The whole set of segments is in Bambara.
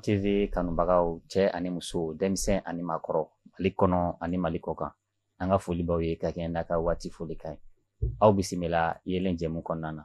TV kanubagaw cɛ ani muso denmisɛn ani maakɔrɔ Mali kɔnɔ ani Mali kɔkan an ka foli b'aw ye ka kɛɲɛ n'a ka waati foli kan aw bisimila yelen jɛmu kɔnɔna na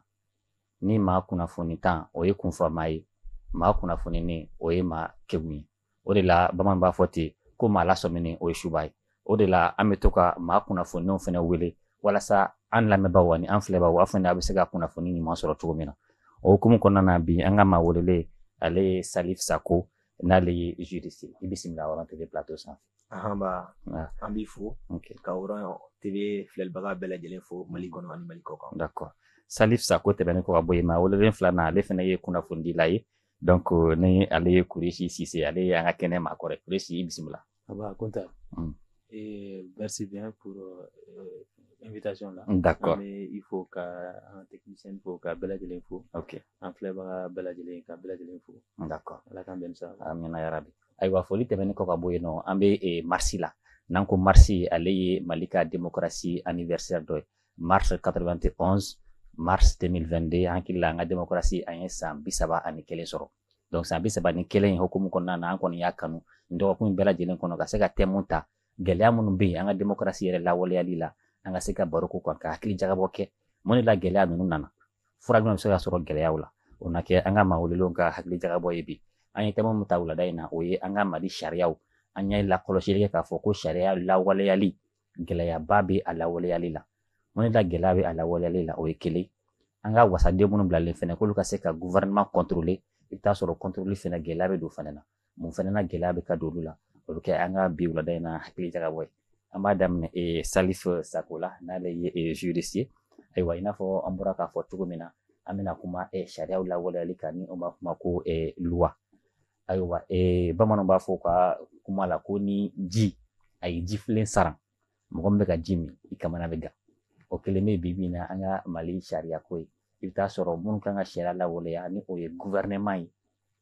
ni maa kunnafoni tan o ye kunfama ye maa kunnafoni ni o ye maa kegun ye o de la bamananw b'a fɔ ten ko maa lasɔmini o ye suba ye o de la an bɛ to ka maa kunnafoniw fana wele walasa an lamɛnbaaw ani an filɛbaaw fana a bɛ se ka kunnafoni ɲuman sɔrɔ cogo min na o hukumu kɔnɔna na bi an ka maa welele ale ye Salif Sako n'ale ye juriste i bisimila Oran TV plateau sanfɛ. An b'i fo ka Oran TV filɛlibaga bɛɛ lajɛlen fo Mali kɔnɔ ani Mali kɔkan. D'accord. Salif Sako tɛmɛnen kɔ ka bɔ yen maa welelen filanan ale fana ye kunnafonidila ye donc ni ale ye Kureshi Sise ale ye an ka kɛnɛ maakɔrɔ ye Kureshi i bisimila. Content. Merci bien pour l'invitation là. D'accord. Mais il faut qu'un technicien faut ka bɛɛ lajɛlen fo. OK. An filɛbaga bɛɛ lajɛlen ka bɛɛ lajɛlen fo. D'accord. Ala k'an bɛn sa. Amina yarabi. Ayiwa foli tɛmɛnen kɔ ka bɔ yen nɔ an bɛ marsi la n'an ko marsi ale ye Mali ka démocratie anniversaire dɔ ye mars 91 mars 2022 an hakili la an ka démocratie an ye san 31 sɔrɔ donc san 31 hukumu kɔnɔna na an kɔni y'a kanu dɔgɔkun bɛɛ lajɛlen kɔnɔ ka se ka thème ta gɛlɛya minnu bɛ yen an ka démocratie yɛrɛ lawaleyali la an ka se ka baro k'o kan ka hakili jagabɔ kɛ mun de la gɛlɛya ninnu nana fura jumɛn bɛ se ka sɔrɔ gɛlɛyaw la o na kɛ an ka maa welelenw ka hakili jagabɔ ye bi an ye thème min ta wulada in na o ye an ka Mali sariyaw an y'a lakɔlɔsili kɛ k'a fɔ ko sariya lawaleyali gɛlɛyaba bɛ a lawaleyali la mun de la gɛlɛya bɛ a lawaleyali la o ye kelen an ka wasaden minnu bilalen fɛnɛ k'olu ka se ka gouvernement contrôler i bɛ taa sɔrɔ contrôle fɛnɛ gɛlɛya bɛ don fɛnɛ na mun fɛnɛ na gɛlɛya bɛ ka don olu la o bɛ kɛ an ka bi wulada in na hakili jagabɔ ye an b'a daminɛ Salif Sako la n'ale ye juriste ye ayiwa i n'a fɔ an bɔra k'a fɔ cogo min na an bɛna kuma sariyaw lawaleyali kan ni o b'a fɔ ko loi ayiwa bamananw b'a fɔ ka kuma la ko ni ji a ye jifilen saran mɔgɔ min bɛ ka ji min i kamana bɛ gan o kelen bɛ bi na an ka Mali sariya ko ye i bɛ taa sɔrɔ minnu kan ka sariya lawaleya ni o ye gouvernement ye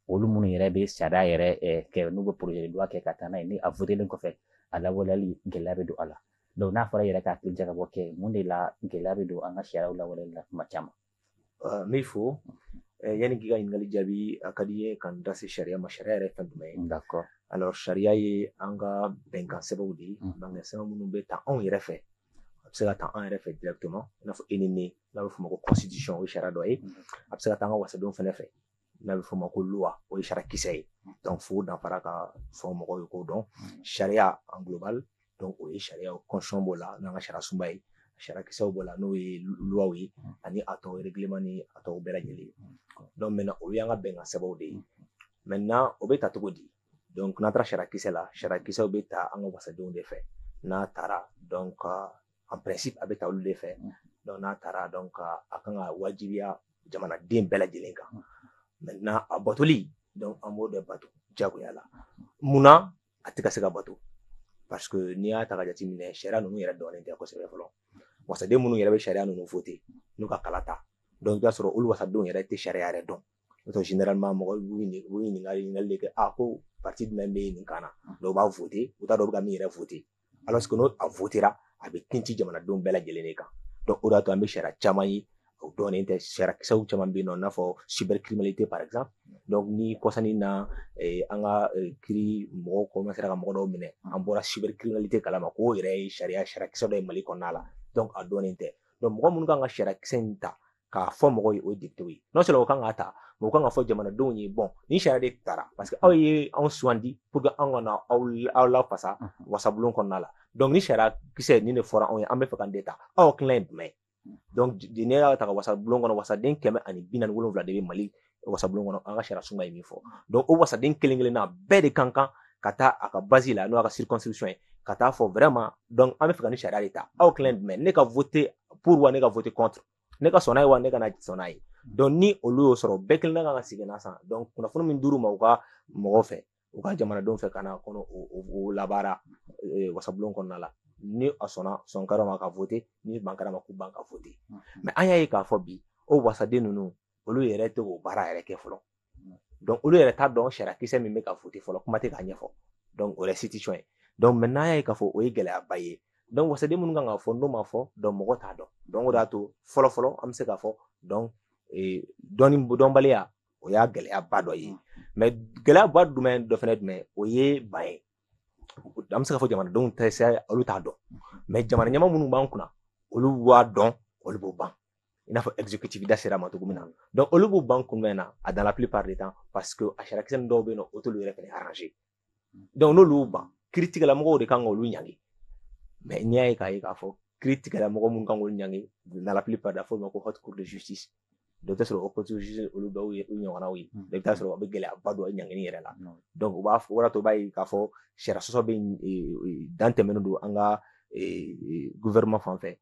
olu minnu yɛrɛ bɛ sariya yɛrɛ kɛ n'u bɛ projet de loi kɛ ka taa n'a ye ni a votelen kɔfɛ a lawaleyali gɛlɛya bɛ don a la donc n'a fɔra yɛrɛ k'a hakili jagabɔ kɛ mun de la gɛlɛya bɛ don an ka sariyaw lawaleyali la kuma caman. N b'i fo yanni k'i ka ɲininkali jaabi a ka di ye ka n da se sariya ma sariya yɛrɛ fɛn jumɛn ye. D'accord. Alors sariya ye an ka bɛnkan sɛbɛnw de ye bɛnkan sɛbɛn minnu bɛ ta anw yɛrɛ fɛ a bɛ se ka ta an yɛrɛ fɛ directement i n'a fɔ e ni ne n'a bɛ fɔ o ma ko constitution o ye sariya dɔ ye a bɛ se ka ta an ka wasadenw fɛnɛ fɛ n'a bɛ fɔ o ma ko loi o ye sariya kisɛ ye donc fo danfara ka fɔ mɔgɔw ye k'o dɔn sariya en global donc o ye sariya constitution b'o la n'an ka sariya sunba ye sariya kisɛw b'o la n'o ye loi ye ani a tɔw règlement ni a tɔw bɛɛ lajɛlen donc maintenant o y'an ka bɛnkan sɛbɛnw de ye maintenant o bɛ ta cogo di donc n'an taara sariya kisɛ la sariya kisɛw bɛ ta an ka wasadenw de fɛ n'a taara donc en principe a bɛ ta olu de fɛ donc n'a taara donc a kan ka wajibiya jamanaden bɛɛ lajɛlen kan maintenant a batoli donc an b'o de bato jagoya la munna a tɛ ka se ka bato parce que n'i y'a ta ka jateminɛ sariya ninnu yɛrɛ dɔɔnin tɛ kosɛbɛ fɔlɔ wasaden minnu yɛrɛ bɛ sariya ninnu voter n'u ka kala ta donc i b'a sɔrɔ olu wasadenw yɛrɛ tɛ sariya yɛrɛ dɔn n'o généralement mɔgɔw b'u ɲininkali de kɛ ko parti jumɛn bɛ nin kan na dɔw b'a voter u t'a dɔn u bɛ ka min yɛrɛ voter alors que n'o a votera a bɛ tinti jamanadenw bɛɛ lajɛlen de kan donc o de y'a to an bɛ sariya caman ye o dɔɔnin tɛ sariya kisɛw caman bɛ yen nɔ i n'a fɔ cybercriminalité par exemple donc ni kɔsanni na an ka kiri mɔgɔw commencera ka mɔgɔ dɔw minɛ an bɔra cybercriminalité kalama k'o yɛrɛ ye sariya kisɛ dɔ ye Mali kɔnɔna la donc a dɔɔnin tɛ donc mɔgɔ minnu kan ka sariya kisɛ in ta k'a fɔ mɔgɔw ye o ye député ye non seulement o kan k'a ta mais o kan ka fɔ jamanadenw ye bon ni sariya de taara parce que aw ye anw sugandi pour que an kana aw lafasa wasabulon kɔnɔna la donc ni sariya kisɛ nin de fɔra anw ye an bɛ fɛ ka nin de ta aw hakilina ye jumɛn ye donc n'i y'a ta ka wasabulon kɔnɔ wasaden 147 de bɛ Mali wasabulon kɔnɔ an ka sariya sunba ye min fɔ donc o wasaden kelen kelenna bɛɛ de kan ka taa a ka base la n'o ka circonscription ye ka taa fɔ vraiment donc an bɛ fɛ ka nin sariya de ta aw hakilina ye jumɛn ne ka voter pour wa ne ka voter contre ne ka sɔnna ye wa ne ka na sɔnna ye donc ni olu y'o sɔrɔ bɛɛ kelen kan ka segin n'a san donc kunnafoni min dir'u ma u ka mɔgɔw fɛ u ka jamanadenw fɛ ka na kɔnɔ o labaara wasabulon kɔnɔna la ni a sɔnna sɔnkara ma ka voter ni bankara ma k'u ban ka voter mais an y'a ye k'a fɔ bi o wasaden ninnu olu yɛrɛ tɛ o baara yɛrɛ kɛ fɔlɔ donc olu yɛrɛ t'a dɔn sariya kisɛ min bɛ ka voter fɔlɔ kuma tɛ k'a ɲɛfɔ donc o ye situation ye donc maintenant an y'a ye k'a fɔ o ye gɛlɛyaba ye donc wasaden minnu kan ka fɔ n'o ma fɔ donc mɔgɔ t'a dɔn donc o de y'a to fɔlɔ an bɛ se k'a fɔ donc dɔnbaliya o y'a gɛlɛyaba dɔ ye mais gɛlɛya ba jumɛn dɔ fɛnɛ jumɛn o ye ban ye an bɛ se ka fɔ jamanadenw tɛ se olu t'a dɔn mais jamana ɲɛma minnu b'an kunna olu b'a dɔn olu b'o ban i n'a fɔ exécutif da sera ma cogo min na donc olu b'u ban kunbɛn na a dans la plupart du temps parce que a sariya kisɛ dɔw bɛ yen nɔ o t'olu yɛrɛ fɛnɛ arranger donc n'olu ban kiiritigɛla mɔgɔw de kan k'olu ɲangi mais n'i y'a ye k'a ye k'a fɔ kiiritigɛla mɔgɔ minnu kan k'olu ɲangi dans la plupart da fɔ ma ko haute cour de justice dɔ tɛ sɔrɔ o haute cour de justice olu bɛɛ ye u ɲɔgɔnnaw ye i bɛ taa sɔrɔ a bɛ gɛlɛyaba don ɲangini yɛrɛ la donc u b'a fɔ o de to b'a ye k'a fɔ sariya sɔsɔ bɛ dan tɛmɛnen don an ka gouvernement fan fɛ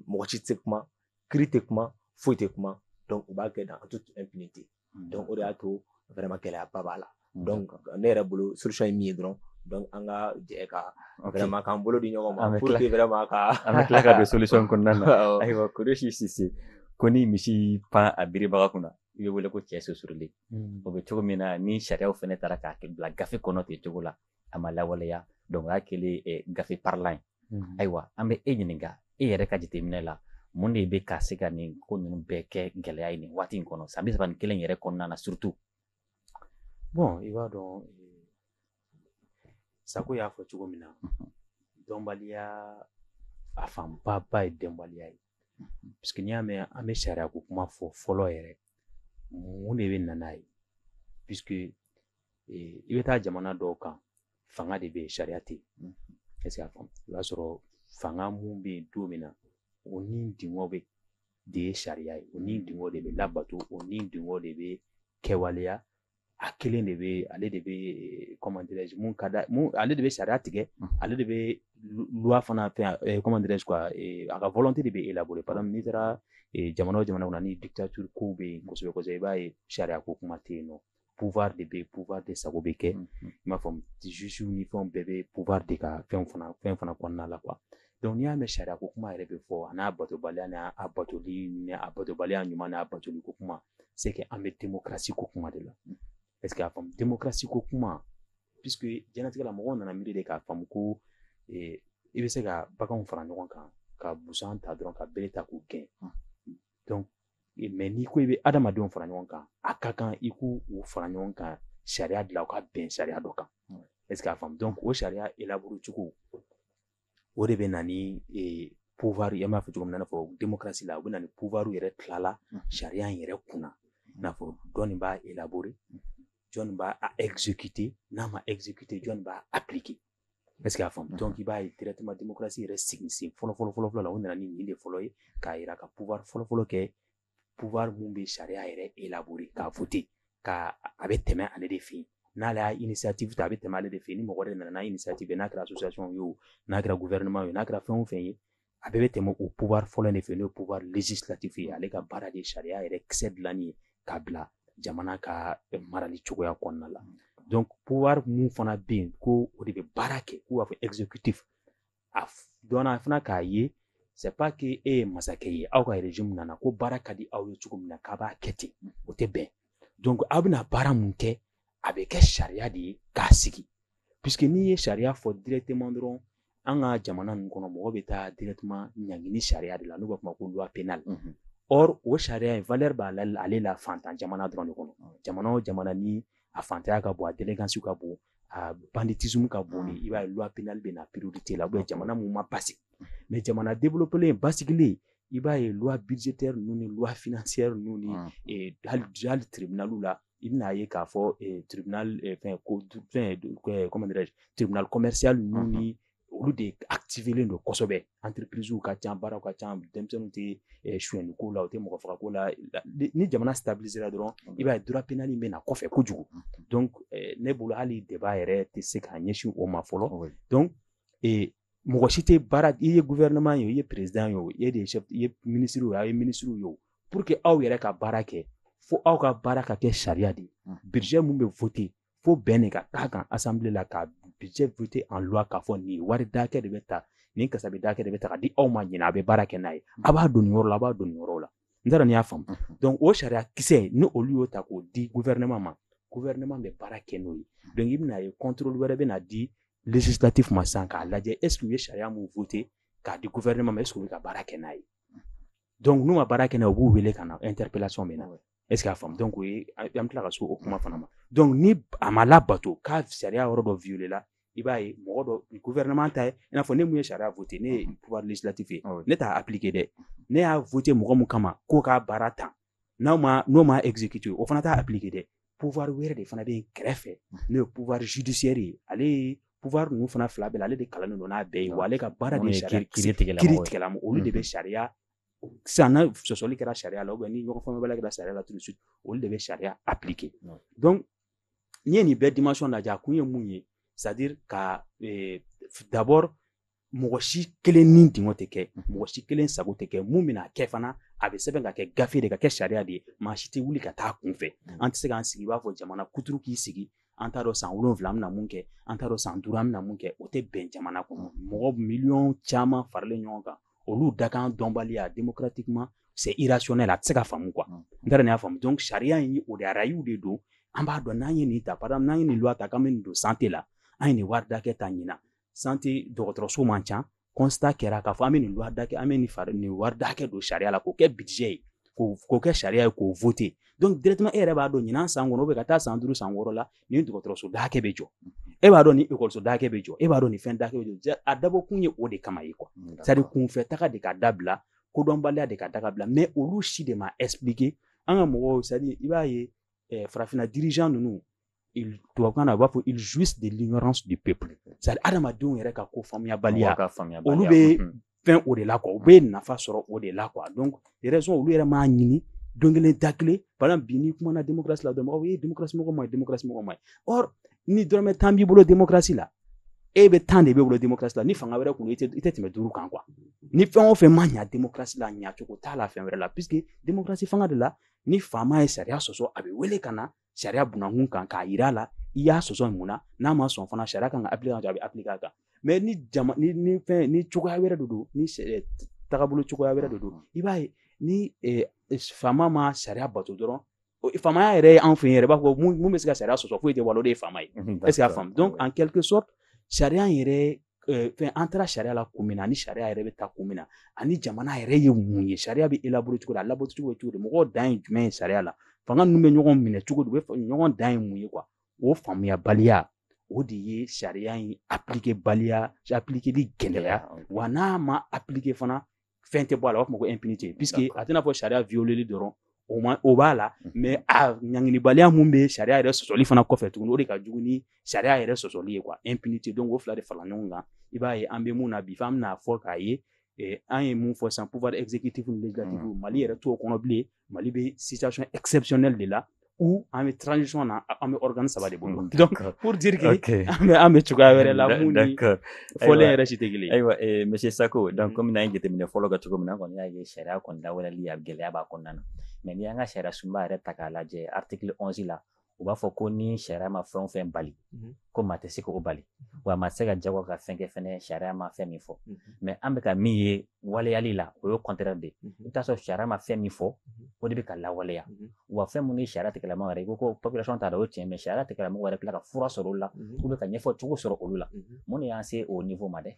mɔgɔ si tɛ se kuma kiiri tɛ kuma foyi tɛ kuma donc u b'a kɛ dans toute impunité donc o de y'a to vraiment gɛlɛyaba b'a la donc ne yɛrɛ bolo solution ye min ye dɔrɔn donc an ka jɛ ka vraiment k'an bolo di ɲɔgɔn ma pour que vraiment ka an bɛ tila ka don solution kɔnɔna na ayiwa Kodoshi Sise ko ni misi pan a biribaga kunna i bɛ wele ko cɛ sosuruli o bɛ cogo min na ni sariyaw fɛnɛ taara k'a bila gafe kɔnɔ ten cogo la a ma lawaleya donc o y'a kɛlen gafe parlant ye ayiwa an bɛ e ɲininka e yɛrɛ ka jateminɛ la mun de bɛ ka se ka nin ko ninnu bɛɛ kɛ gɛlɛya ye nin waati in kɔnɔ san 31 yɛrɛ kɔnɔna na surtout bon i b'a dɔn Sako y'a fɔ cogo min na dɔnbaliya a fanba ba ye dɔnbaliya ye parce que n'i y'a mɛn an bɛ sariya ko kuma fɔ fɔlɔ yɛrɛ mun de bɛ na n'a ye puisque i bɛ taa jamana dɔw kan fanga de bɛ yen sariya tɛ yen est-ce que a faamu i b'a sɔrɔ fanga mun bɛ yen don min na o ni dingɔ bɛ de ye sariya ye o ni dingɔ de bɛ labato o ni dingɔ de bɛ kɛwaleya a kelen de bɛ ale de bɛ comment dirais-je mun ka da mun ale de bɛ sariya tigɛ ale de bɛ loi fana fɛn comment dirais-je quoi a ka volonté de bɛ élaborer par exemple n'i taara jamana o jamana kɔnɔ ni dictature kow bɛ yen kosɛbɛ kosɛbɛ i b'a ye sariya ko kuma tɛ yen nɔ pouvoir de bɛ yen pouvoir de sago bɛ kɛ i m'a faamu juges ni fɛnw bɛɛ bɛ pouvoir de ka fɛn fana kɔnɔna la quoi donc n'i y'a mɛn sariya ko kuma yɛrɛ bɛ fɔ a n'a batobaliya n'a batoli ni a batobaliya ɲuman n'a batoli ko kuma c'est que an bɛ démocratie ko kuma de la est-ce que a faamu démocratie ko kuma puisque diɲɛlatigɛ la mɔgɔw nana miiri de k'a faamu ko i bɛ se ka baganw fara ɲɔgɔn kan ka busan ta dɔrɔn ka bere ta k'u gɛn donc mais n'i ko i bɛ adamadenw fara ɲɔgɔn kan a ka kan i k'u fara ɲɔgɔn kan sariya dilan u ka bɛn sariya dɔ kan est-ce que a faamu donc o sariya élaborer cogo o de bɛ na ni pouvoir i m'a fɔ cogo min na i n'a fɔ démocratie la u bɛ na ni pouvoir yɛrɛ tilala sariya in yɛrɛ kunna i n'a fɔ dɔnni b'a élaborer jɔn b'a exécuter n'a ma exécuter jɔn b'a appliquer est-ce que a faamu donc i b'a ye directement démocratie yɛrɛ sigi sen fɔlɔ la o nana ni nin de fɔlɔ ye k'a yira ka pouvoir fɔlɔ kɛ pouvoir mun bɛ sariya yɛrɛ élaborer k'a voter ka a bɛ tɛmɛ ale de fɛ yen n'ale y'a initiative ta a bɛ tɛmɛ ale de fɛ yen ni mɔgɔ de nana n'a initiative n'a kɛra association ye o n'a kɛra gouvernement ye n'a kɛra fɛn o fɛn ye a bɛɛ bɛ tɛmɛ o pouvoir fɔlɔ de fɛ n'o ye pouvoir législatif ye ale ka baara de ye sariya yɛrɛ kisɛ dilanni ye k'a bila jamana ka marali cogoya kɔnɔna la donc pouvoir mun fana bɛ yen ko o de bɛ baara kɛ k'u b'a fɔ exécutif a dɔnna fana k'a ye c'est pas que e ye masakɛ ye aw ka régime nana ko baara ka di aw ye cogo min na k'a b'a kɛ ten o tɛ bɛn donc aw bɛna baara mun kɛ a bɛ kɛ sariya de ye k'a sigi puisque n'i ye sariya fɔ directement dɔrɔn an ka jamana ninnu kɔnɔ mɔgɔ bɛ taa directement ɲangini sariya de la n'u b'a fɔ ma ko loi pénale or o sariya in valeur b'ale la fantan jamana dɔrɔn de kɔnɔ jamana o jamana ni a fantanya ka bon a délinquance ka bon a banditisme ka bon i b'a ye loi pénale bɛ na priorité la jamana mun ma basigi mais jamana développé basigilen i b'a ye loi budgétaire ninnu ni loi financière ninnu ni hali tribunal la i bɛna ye k'a fɔ tribunal comment dirais-je tribunal commercial ninnu ni olu de activélen don kosɛbɛ entreprise ka ca baaraw ka ca denmisɛnninw tɛ suyɛnni ko la u tɛ mɔgɔ faga ko la ni jamana stabilisera dɔrɔn i b'a ye droit pénal bɛ na kɔfɛ kojugu donc ne bolo hali débat yɛrɛ tɛ se k'a ɲɛsin o ma fɔlɔ donc mɔgɔ si tɛ baara i ye gouvernement ye o i ye président ye o i ye des chefs i ye ministre ye a ye ministre ye o pour que aw yɛrɛ ka baara kɛ fo aw ka baara ka kɛ sariya de budget mun bɛ voter fo bɛn de ka k'a kan assemblée la ka budget voté en loi k'a fɔ nin wari dakɛ de bɛ ta nin kasabi dakɛ de bɛ ta ka di aw ma ɲina a bɛ baara kɛ n'a ye a b'a don nin yɔrɔ la a b'a don nin yɔrɔ la n t'a dɔn n'i y'a faamu donc o sariya kisɛ ni olu y'o ta k'o di gouvernement ma gouvernement bɛ baara kɛ n'o ye donc i bɛna ye contrôle wɛrɛ bɛ na di législatif ma sisan k'a lajɛ est-ce que u ye sariya mun voté k'a di gouvernement ma est-ce que u bɛ ka baara kɛ n'a ye donc n'u ma baara kɛ n'a ye u b'u wele ka na interpellation bɛ na est-ce que a faamu donc o ye an bɛ tila ka so o kuma fana ma donc ni a ma labato k'a sariya yɔrɔ dɔ violer la i b'a ye mɔgɔ dɔ gouvernement ta ye i n'a fɔ ne mun ye sariya voter ne ye pouvoir législatif ye ne t'a appliquer dɛ ne y'a voter mɔgɔ mun kama k'o k'a baara tan n'o ma exécuter o fana t'a appliquer dɛ pouvoir wɛrɛ de fana bɛ yen kɛrɛfɛ n'o ye pouvoir judiciaire ye ale ye pouvoir ninnu fana fila bɛɛ la ale de kalannen don n'a bɛɛ ye wa ale ka baara de ye sariya kiiritigɛla olu de bɛ sariya sisan na sɔsɔli kɛra sariya la ni ɲɔgɔn faamuyabaliya kɛra sariya la tout de suite olu de bɛ sariya appliquer donc n'i ye nin bɛɛ dimension lajɛ a kun ye mun ye c'est-à-dire ka d'abord mɔgɔ si kelen ni dingɔ tɛ kɛ mɔgɔ si kelen sago tɛ kɛ mun bɛna kɛ fana a bɛ sɛbɛn ka kɛ gafe de ka kɛ sariya de ye maa si tɛ wuli ka taa kun fɛ an tɛ se k'an sigi i b'a fɔ jamana kuturu k'i sigi an t'a dɔn san 7 an bɛna mun kɛ an t'a dɔn san 5 an bɛna mun kɛ o tɛ bɛn jamana kɔnɔ mɔgɔ miliyɔn caman faralen ɲɔgɔn kan olu dakan dɔnbaliya démocratiquement c'est irrationnel a tɛ se ka faamu quoi n t'a dɔn n'i y'a faamu donc sariya in o de arayiw de don an b'a dɔn n'an ye nin ta par exemple n'an ye nin loi ta k'an bɛ nin don santé la an ye nin wari dakɛ ta ɲina santé dɔgɔtɔrɔso man ca constat kɛra k'a fɔ an bɛ nin loi dakɛ an bɛ nin wari dakɛ don sariya la k'o kɛ budget ye k'o kɛ sariya ye k'o voter donc directement e yɛrɛ b'a dɔn ɲinan san kɔnɔ ka taa san 5 san 6 la nin dɔgɔtɔrɔso dakɛ bɛ jɔ e b'a dɔn ni école dakɛ bɛ jɔ e b'a dɔn ni fɛn dakɛ bɛ jɔ a dabɔ kun ye o de kama ye quoi c'est-à-dire kunfɛ taga de ka dabila kodɔnbaliya de ka dabila mais olu si de ma expliquer an ka mɔgɔw c'est-à-dire i b'a ye farafinna dirigeant ninnu tubabukan na u b'a fɔ ils jouissent de l'ignorance du peuple c'est-à-dire adamadenw yɛrɛ ka ko faamuyabaliya olu bɛ fɛn o de la quoi u bɛ nafa sɔrɔ o de la quoi donc les raisons olu yɛrɛ m'a ɲini don kelen da kelen par exemple bi ni kumana démocratie la dɔrɔn mɔgɔw ye démocratie mɔgɔ ma ɲi démocratie mɔgɔ ma ɲi or ni dɔrɔmɛ 10 b'i bolo démocratie la e bɛ 10 de b'e bolo démocratie la ni fanga wɛrɛ kun i tɛ tɛmɛ 5 kan quoi ni fɛn o fɛn ma ɲa démocratie la ɲacogo t'a la fɛn wɛrɛ la puisque démocratie fanga de la ni faama ye sariya sɔsɔ a bɛ wele ka na sariya bunakun kan k'a yira a la i y'a sɔsɔ mun na n'a ma sɔn fana sariya kan ka appliquer a bɛ appliquer a kan mais ni cogoya wɛrɛ de don ni tagabolo cogoya wɛrɛ de don i b'a ye ni faama ma sariya bato dɔrɔn faamaya yɛrɛ ye anw fɛ yen yɛrɛ b'a fɔ mun bɛ se ka sariya sɔsɔ foyi tɛ wala o de ye faama ye est-ce que a faamu donc en quelque sorte sariya yɛrɛ fɛn an taara sariya la kun min na ani sariya yɛrɛ bɛ taa kun min na ani jamana yɛrɛ ye mun ye sariya bɛ élaborer cogo di a labɔ cogo ye cogo di mɔgɔw dan ye jumɛn ye sariya la fanga ninnu bɛ ɲɔgɔn minɛ cogo di u bɛ ɲɔgɔn dan ye mun ye quoi o faamuyabaliya o de ye sariya in appliquer baliya appliquer di gɛlɛya wa n'a ma appliquer fana fɛn tɛ bɔ a la u b'a fɔ ma ko impunité puisque a tɛna fɔ sariya violeli dɔrɔn o b'a la mais a ɲanginibaliya mun bɛ sariya yɛrɛ sɔsɔli fana kɔfɛ tuguni o de ka jugu ni sariya yɛrɛ sɔsɔli ye quoi impunité donc o fila de fara ɲɔgɔn kan i b'a ye an bɛ mun na bi f'an bɛna fɔ k'a ye an ye mun fɔ sisan pouvoir exécutif ni législatif Mali yɛrɛ t'o kɔnɔ bilen Mali bɛ situation exceptionnelle de la où an bɛ transition na an bɛ organe 3 de bolo donc pour dire que an bɛ cogoya wɛrɛ la mun ni fɔlen yɛrɛ si tɛ kelen ye. Ayiwa monsieur Sako donc comme n'an ye jateminɛ fɔlɔ kɛ cogo min na an kɔni y'a ye sariya kɔni lawaleli a gɛlɛya b'a kɔnɔna na mais ni an ka sariya sunba yɛrɛ ta k'a lajɛ article 11 la u b'a fɔ ko ni sariya ma fɛn o fɛn bali ko maa tɛ se k'o bali wa maa tɛ se ka jago ka fɛn kɛ fɛnɛ sariya ma fɛn min fɔ mais an bɛ ka min ye waleyali la o ye contraire de i bɛ taa sɔrɔ sariya ma fɛn min fɔ o de bɛ ka lawaleya wa fɛn minnu ye sariya tigɛlama yɛrɛ i ko ko population t'a dɔn o tiɲɛ mais sariya tigɛlamɔgɔ yɛrɛ tila ka fura sɔrɔ olu la ou bien ka ɲɛfɔ cogo sɔrɔ olu la mun de y'an se o niveau ma dɛ.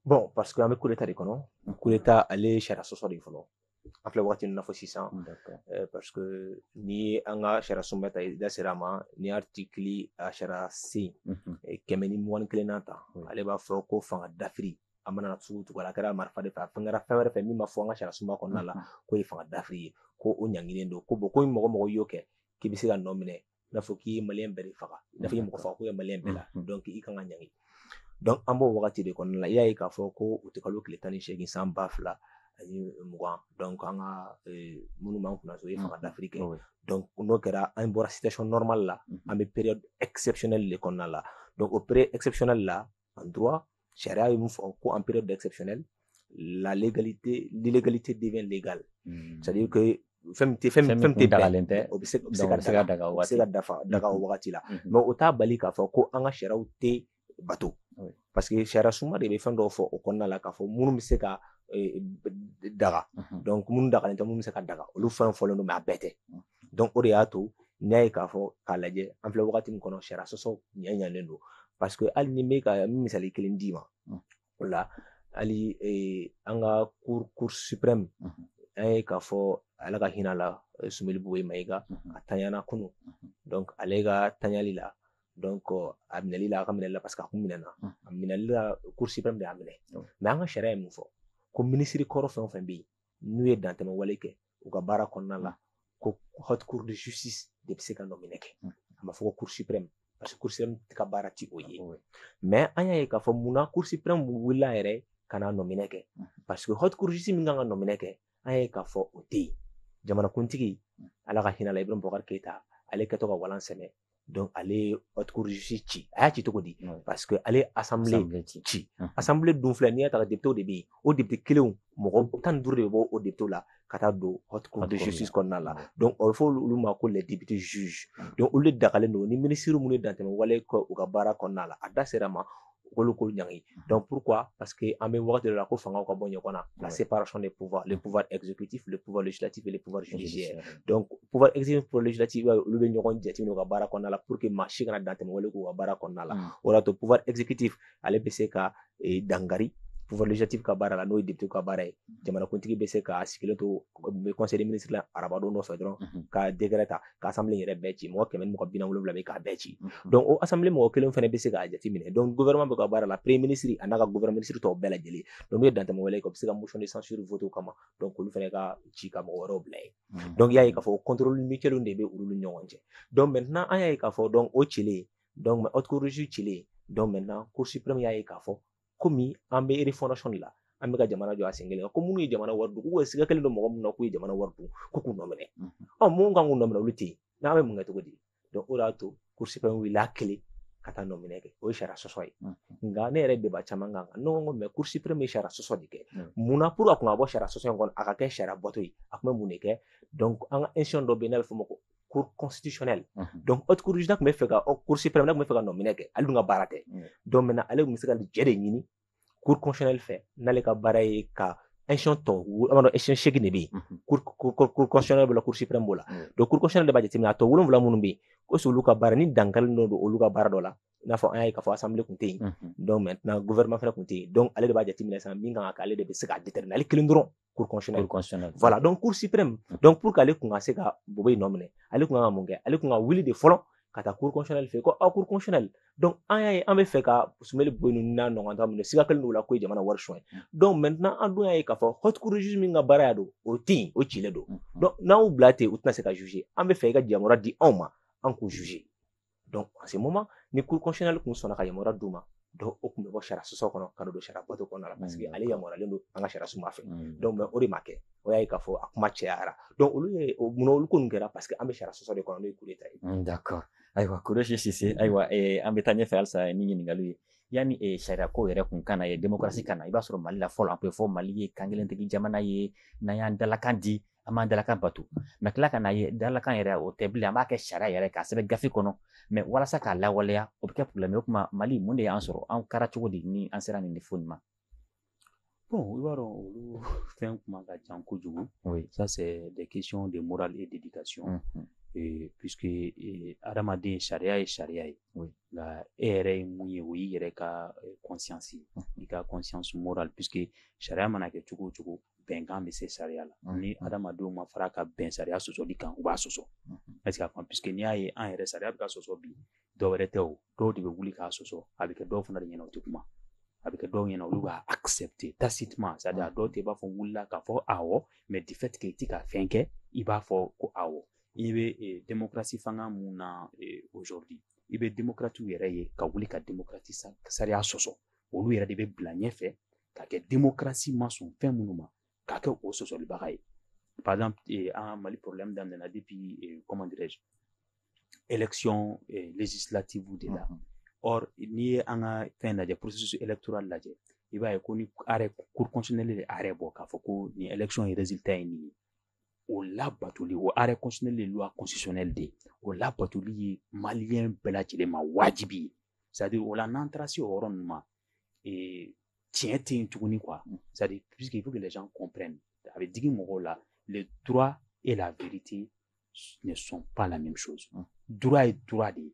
Bon parce que an bɛ coup d'état de kɔnɔ coup d'état ale ye sariya sɔsɔ de fɔlɔ an filɛ wagati min na fɔ sisan parce que ni an ka sariya sunba ta da sera a ma ni article a sariya sen 121 ta ale b'a fɔ ko fanga dafiri a mana na sugu cogo la a kɛra marifa de fɛ a fɛn wɛrɛ fɛ min ma fɔ an ka sariya sunba kɔnɔna la ko ye fanga dafiri ye ko o ɲanginen don ko bon ko mɔgɔ y'o kɛ k'i bɛ se ka nɔ minɛ i n'a fɔ k'i ye maliyɛn bɛɛ de faga i n'a fɔ i ye mɔgɔ faga ko ye maliyɛn bɛɛ la donc i kan ka ɲangi donc an b'o wagati de kɔnɔna la i y'a ye k'a fɔ ko u tɛ kalo tile 18 san 2020 donc an ka minnu b'an kunna so o ye fanga dafiri kɛ donc n'o kɛra an bɔra situation normale la an bɛ période exceptionnelle de kɔnɔna la donc o période exceptionnelle la en droit sariya ye mun fɔ ko en période exceptionnelle l'illégalité devient légale c'est-à-dire que fɛn tɛ dagalen tɛ o bɛ se ka daga o wagati la mais o t'a bali k'a fɔ ko an ka sariyaw tɛ bato parce que sariya sunba de bɛ fɛn dɔw fɔ o kɔnɔna la k'a fɔ minnu bɛ se ka daga donc minnu dagalen tɛ minnu bɛ se ka daga olu fɛn fɔlen don mais a bɛɛ tɛ donc o de y'a to n'i y'a ye k'a fɔ k'a lajɛ an filɛ wagati min kɔnɔ sariya sɔsɔ ɲɛlen don parce que hali ni n bɛ ka misali kelen d'i ma o la hali an ka cour suprême an ye k'a fɔ ala ka hinɛ la Sumeli Boye Mayiga a tanyana kunu donc ale ka tanyali la donc a minɛli la a ka minɛli la parce que a kun minɛna a minɛli la cour suprême de y'a minɛ mais an ka sariya ye mun fɔ ko minisiri kɔrɔ fɛn o fɛn bɛ yen n'u ye dantɛmɛ wale kɛ u ka baara kɔnɔna la ko haute cour de justice de bɛ se ka nɔ minɛ kɛ a ma fɔ ko cour suprême parce que cour suprême ka baara ti o ye mais an y'a ye k'a fɔ munna cour suprême wulila yɛrɛ ka na nɔ minɛ kɛ parce que haute cour de justice min kan ka nɔ minɛ kɛ an y'a ye k'a fɔ o tɛ yen jamanakuntigi ala ka hinɛ la Ibrahim Boubacar Keita ale kɛtɔ ka walan sɛmɛ donc ale haute cour de justice ci a y'a ci cogo di parce que ale assemblée ci assemblée dun filɛ n'i y'a ta ka député de bɛ yen o député kelenw mɔgɔ 15 de bɛ bɔ o député la ka taa don haute cour de justice kɔnɔna la donc o bɛ fɔ olu ma ko les députés juges donc olu de dagalen don ni minisiri minnu ye dantɛmɛ wale kɛ u ka baara kɔnɔna la a da sera ma k'olu ɲangi donc pourquoi parce que an bɛ wagati dɔ la ko fangaw ka bɔ ɲɔgɔn na la séparation des pouvoirs le pouvoir exécutif le pouvoir législatif et le pouvoir judiciaire donc pouvoir exécutif pour législatif olu bɛ ɲɔgɔn jateminɛ u ka baara kɔnɔna la pour que maa si kana dantɛmɛ wale k'u ka baara kɔnɔna la o de y'a to pouvoir exécutif ale bɛ se ka dangari pouvoir législatif ka baara la n'o ye député ka baara ye jamanakuntigi bɛ se ka sigilen to conseil des ministres la arabadon nɔfɛ dɔrɔn ka décret ta ka assemblée yɛrɛ bɛɛ ci mɔgɔ 170 bɛ k'a bɛɛ ci donc o assemblée mɔgɔ kelen fana bɛ se k'a jateminɛ donc gouvernement bɛ ka baara la premier ministre a n'a ka gouvernement ministre tɔw bɛɛ lajɛlen donc n'u ye dantɛmɛ wale kɛ u bɛ se ka motion de censure voter kama donc olu fana ka ci ka mɔgɔ wɛrɛw bila yen donc i y'a ye k'a fɔ contrôle mutuel de bɛ olu ni ɲɔgɔn cɛ donc maintenant an y'a ye k'a fɔ donc o cilen donc haute cour de justice cilen donc maintenant cour suprême y'a ye k'a fɔ komi an bɛ refondation de la an bɛ ka jamana jɔ a sen kelen ko minnu ye jamana wari dun k'u siga kelen don mɔgɔ min na k'u ye jamana wari dun ko k'u nɔ minɛ mun kan k'u nɔ minɛ olu tɛ yen n'an bɛ mun kɛ cogo di donc o de y'a to cour suprême wulila kelen ka taa nɔ minɛ kɛ o ye sariya sɔsɔ ye nka ne yɛrɛ débat caman kan ne ko mais cour suprême ye sariya sɔsɔ de kɛ munna pour a kun ka bɔ sariya sɔsɔ in kɔnɔ a ka kɛ sariya bɔtɔ ye a tun bɛ mun de kɛ donc an ka institution dɔ bɛ yen n'a bɛ fɔ o ma ko cour constitutionnelle donc haute cour de justice tun bɛ fɛ ka cour suprême tun bɛ fɛ ka nɔ minɛ kɛ ale dun ka baara tɛ donc maintenant ale tun bɛ se ka jɛ de ɲini cour constitutionnelle fɛ n'ale ka baara ye ka institution tɔ an b'a dɔn institution 8 de bɛ yen cour constitutionnelle b'o la cour suprême b'o la donc cour constitutionnelle de b'a jateminɛ a tɔ 7 minnu bɛ yen ko olu ka baara ni dankari dɔ don olu ka baara dɔ la i n'a fɔ an y'a ye k'a fɔ assemblée tun tɛ yen donc maintenant gouvernement fana tun tɛ yen donc ale de b'a jateminɛ sisan min kan ka kɛ ale de bɛ se k'a déterminer ale kelen dɔrɔn cour constitutionnelle voilà donc cour suprême donc pour que ale kun ka se ka Bobo in nɔ minɛ ale kun kan ka mun kɛ ale kun ka wuli de fɔlɔ ka taa cour constitutionnelle fɛ ko cour constitutionnelle donc an y'a ye an bɛ fɛ ka Sumeli Bobo ninnu n'a ɲɔgɔnna minɛ siga kelen don la ko ye jamana wari suɲɛ donc maintenant an dun y'a ye k'a fɔ haute cour de justice min ka baara y'a don o tɛ yen o cilen don donc n'an y'u bila ten u tɛna se ka juger an bɛ fɛ i ka yamaruya di anw ma an k'u juger donc en ce moment ni cour constitutionnelle kun sɔnna ka yamaruya d'u ma donc o tun bɛ bɔ sariya sɔsɔ kɔnɔ ka don sariya bato kɔnɔna la parce que ale yamaruyalen don an ka sariya suma fɛ donc mais o de ma kɛ o y'a ye k'a fɔ a kuma cayara donc olu ye munna olu ko nin kɛra parce que an bɛ sariya sɔsɔ de kɔnɔ n'o ye coup d'état ye d'accord ayiwa Kureshi Sise ayiwa an bɛ taa ɲɛfɛ halisa ni ɲininkaliw ye yanni sariya ko yɛrɛ kun kana ye démocratie kana i b'a sɔrɔ Mali la fɔlɔ an peut fɔ Mali ye kankelentigi jamana ye n'an y'an dalakan di an b'an dalakan bato mais tila ka na ye dalakan yɛrɛ o tɛ bilen an b'a kɛ sariya yɛrɛ k'a sɛbɛn gafe kɔnɔ mais walasa k'a lawaleya o bɛ kɛ problème ye o tuma Mali mun de y'an sɔrɔ an kɛra cogo di ni an sera nin niveau nin ma bon i b'a dɔn olu fɛn kuma ka ca kojugu ça c'est des questions de morale et d'éducation puisque adamaden sariya ye sariya ye nka e yɛrɛ ye mun ye o y'i yɛrɛ ka conscience ye i ka conscience morale puisque sariya mana kɛ cogo o cogo bɛnkan bɛ se sariya la ni adamadenw ma fara ka bɛn sariya sɔsɔli kan u b'a sɔsɔ est-ce que a faamu puisque n'i y'a ye an yɛrɛ sariya bɛ ka sɔsɔ bi dɔw wɛrɛ tɛ o dɔw de bɛ wuli k'a sɔsɔ a bɛ kɛ dɔw fana de ɲɛna o tɛ kuma a bɛ kɛ dɔw ɲɛna olu b'a accepter tacitement c'est-à-dire dɔw tɛ i b'a fɔ wulila k'a fɔ awɔ mais du fait que i tɛ ka fɛn kɛ i b'a fɔ ko awɔ i bɛ démocratie fanga mun na aujourd'hui i bɛ démocratiw yɛrɛ ye ka wuli ka démocratie sariya sɔsɔ olu yɛrɛ de bɛ bila ɲɛfɛ ka kɛ démocratie ma sɔn fɛn minnu ma k'a kɛ o sɔsɔlibaga ye par exemple an Mali problème daminɛna depuis comment dirais-je élection législative de la or n'i ye an ka fɛn lajɛ processus électoral lajɛ i b'a ye ko ni cour constitutionnelle de arrêt bɔ k'a fɔ ko nin élection ye résultat ye nin ye o labatoli o arrêt constitutionnel de loi constitutionnelle de o labatoli ye maliyɛn bɛɛ lajɛlen ma wajibi ye c'est-à-dire o la n'an taara se o yɔrɔ ninnu ma tiɲɛ tɛ yen tuguni quoi c'est-à-dire puisqu'il faut que les gens comprennent a bɛ digi mɔgɔw la le droit et la vérité ne sont pas la même chose droit ye droit de ye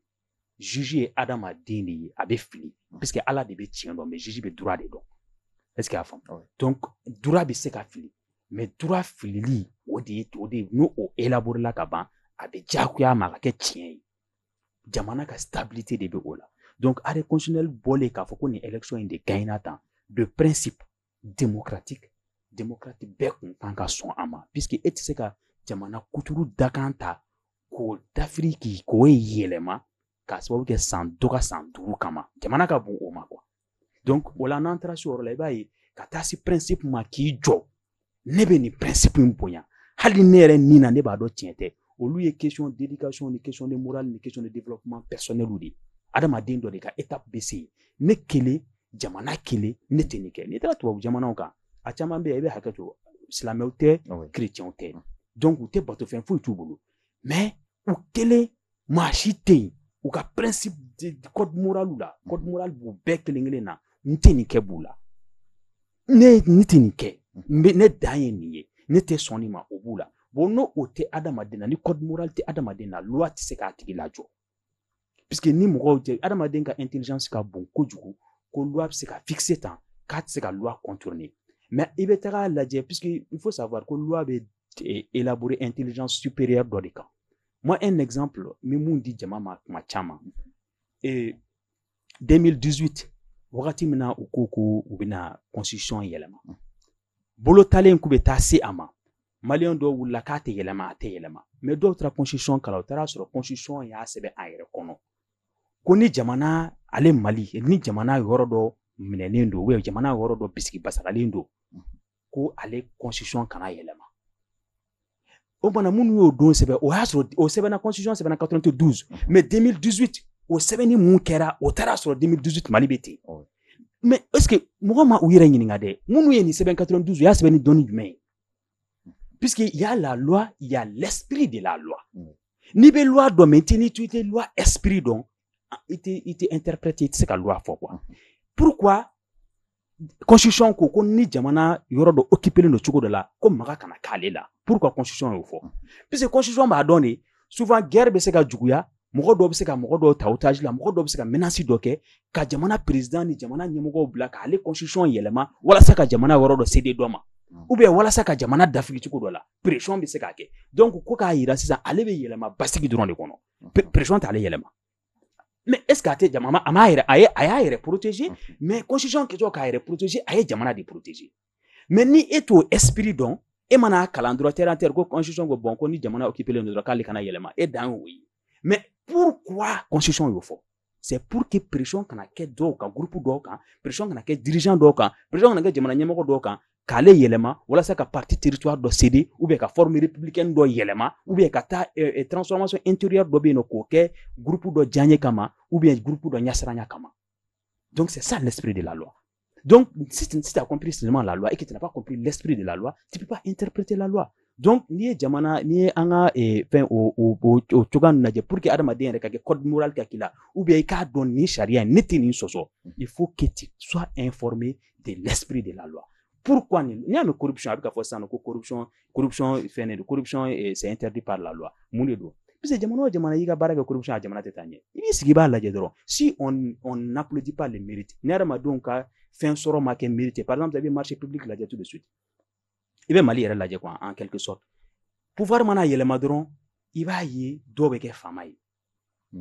juge ye adamaden de ye a bɛ fili puisque ala de bɛ tiɲɛ dɔn mais juge bɛ droit de dɔn est-ce que y'a faamu donc droit bɛ se ka fili mais droit filili o de n'o élaboré la ka ban a bɛ diyagoya ma a ka kɛ tiɲɛ ye jamana ka stabilité de be o la. Donc arrêt constitutionnel bolé k'a fɔ ko ni élection in de gagnera tan de principe démocratique bɛɛ kun kan ka sɔn a ma puisque e tɛ se ka jamana kuturu dakan ta k'o d'Afrique k'o yɛlɛma k'a sababu kɛ san 5 kama jamana ka bon o ma quoi. Donc o la n'an taara se o yɔrɔ la i b'a ye ka taa se principe ma k'i jɔ ne bɛ nin principe in bonya hali ne yɛrɛ nin na ne b'a dɔn tiɲɛ tɛ olu ye question d'éducation ni question de morale ni question de développement personnel de ye adamaden dɔ de ka étape bɛ se yen ne kelen jamana kelen ne tɛ nin kɛ n'i taara tubabu jamanaw kan a caman bɛ yen i bɛ hakɛ to silamɛw tɛ chrétiens tɛ donc u tɛ bato fɛn foyi t'u bolo mais u kelen maa si tɛ yen u ka principe de code moral la code moral b'u bɛɛ kelen kelen na n tɛ nin kɛ b'u la ne tɛ nin kɛ ne dan ye nin ye ne tɛ sɔn nin ma o b'u la bon n'o o tɛ adamaden na ni code moral tɛ adamaden na loi tɛ se k'a tigi lajɔ puisque ni mɔgɔw tɛ adamaden ka intelligence ka bon kojugu ko loi bɛ se ka fixer tan k'a tɛ se ka loi contourner mais i bɛ taga lajɛ puisque il faut savoir ko loi bɛ élaborer intelligence supérieure dɔ de kan moi un exemple min mun di jama ma kuma caman 2018 wagati min na u ko ko u bɛna constitution yɛlɛma bolo talen k'u bɛ taa se a ma maliyɛn dɔw wulila k'a tɛ yɛlɛma a tɛ yɛlɛma mais dɔw taara constitution kalan u taara sɔrɔ constitution y'a sɛbɛn a yɛrɛ kɔnɔ ko ni jamana ale Mali ni jamana yɔrɔ dɔ minɛnen don ou jamana yɔrɔ dɔ bisigi basagalen don ko ale constitution kana yɛlɛma o bana minnu y'o don sɛbɛn o y'a sɔrɔ o sɛbɛnna constitution sɛbɛnna 92 mais 2018 o sɛbɛnni mun kɛra o taara sɔrɔ 2018 Mali bɛ ten mais est-ce que mɔgɔ ma u yɛrɛ ɲininka dɛ minnu ye nin sɛbɛn 92 o y'a sɛbɛn ni dɔnni jumɛn ye puisque il y a la loi il y a l'esprit de la loi n'i bɛ loi dɔn mais n'i tɛ loi esprit dɔn i tɛ interpréter i tɛ se ka loi fɔ quoi pourquoi constitution ko ni jamana yɔrɔ dɔ occupé don cogo dɔ la ko maga kana k'ale la pourquoi constitution y'o fɔ puisque constitution b'a dɔn de souvent guerre bɛ se ka juguya mɔgɔ dɔw bɛ se ka mɔgɔ dɔw ta otage la mɔgɔ dɔw bɛ se ka menace dɔ kɛ ka jamana président ni jamana ɲɛmɔgɔw bila k'ale constitution yɛlɛma walasa ka jamana yɔrɔ dɔ céder dɔ ma ou bien walasa ka jamana dafili cogo dɔ la pression bɛ se k'a kɛ donc ko k'a yira sisan ale bɛ yɛlɛma basigi dɔrɔn de kɔnɔ pression t'ale yɛlɛma mais est-ce que a tɛ jamana a y'a yɛrɛ protéger mais constitution kɛtɔ k'a yɛrɛ protéger a ye jamana de protéger mais ni e t'o esprit dɔn e mana kalan dɔrɔn terre en terre ko constitution ko bon ko ni jamana occupé len dɔrɔn k'ale kana yɛlɛma e dan y'o ye mais pourquoi constitution y'o fɔ c'est pour que pression kana kɛ dɔw kan groupe dɔw kan pression kana kɛ dirigeant dɔw kan pression kana kɛ jamana ɲɛmɔgɔ dɔw kan k'ale yɛlɛma walasa ka parti territoire dɔ céder ou bien ka forme républicaine dɔ yɛlɛma ou bien ka taa transformation intérieure dɔ bɛ yen nɔ k'o kɛ groupe dɔ diyaɲɛ kama ou bien groupe dɔ ɲɛsiranya kama donc c'est ça l'esprit de la loi donc si tu as compris seulement la loi et que tu n'as pas compris l'esprit de la loi tu peux pas interpréter la loi donc n'i ye jamana n'i ye an ka fɛn o cogoya ninnu lajɛ pour que adamaden yɛrɛ ka kɛ code moral ka k'i la ou bien i k'a dɔn nin sariya in ne tɛ nin sɔsɔ il faut que tu sois informé de l'esprit de la loi. Pourquoi n'i y'a mɛn corruption a bɛ ka fɔ sisan ko corruption fɛn de don corruption c'est interdit par la loi mun de don parce que jamana o jamana y'i ka baara kɛ corruption a jamana tɛ taa ɲɛ i b'i sigi i b'a lajɛ dɔrɔn si on n'applaudit pas les mérites ni adamadenw ka fɛn sɔrɔ ma kɛ mérite par exemple i bɛ marché public lajɛ tout de suite i bɛ Mali yɛrɛ lajɛ quoi en quelque sorte pouvoir mana yɛlɛma dɔrɔn i b'a ye dɔw bɛ kɛ faama ye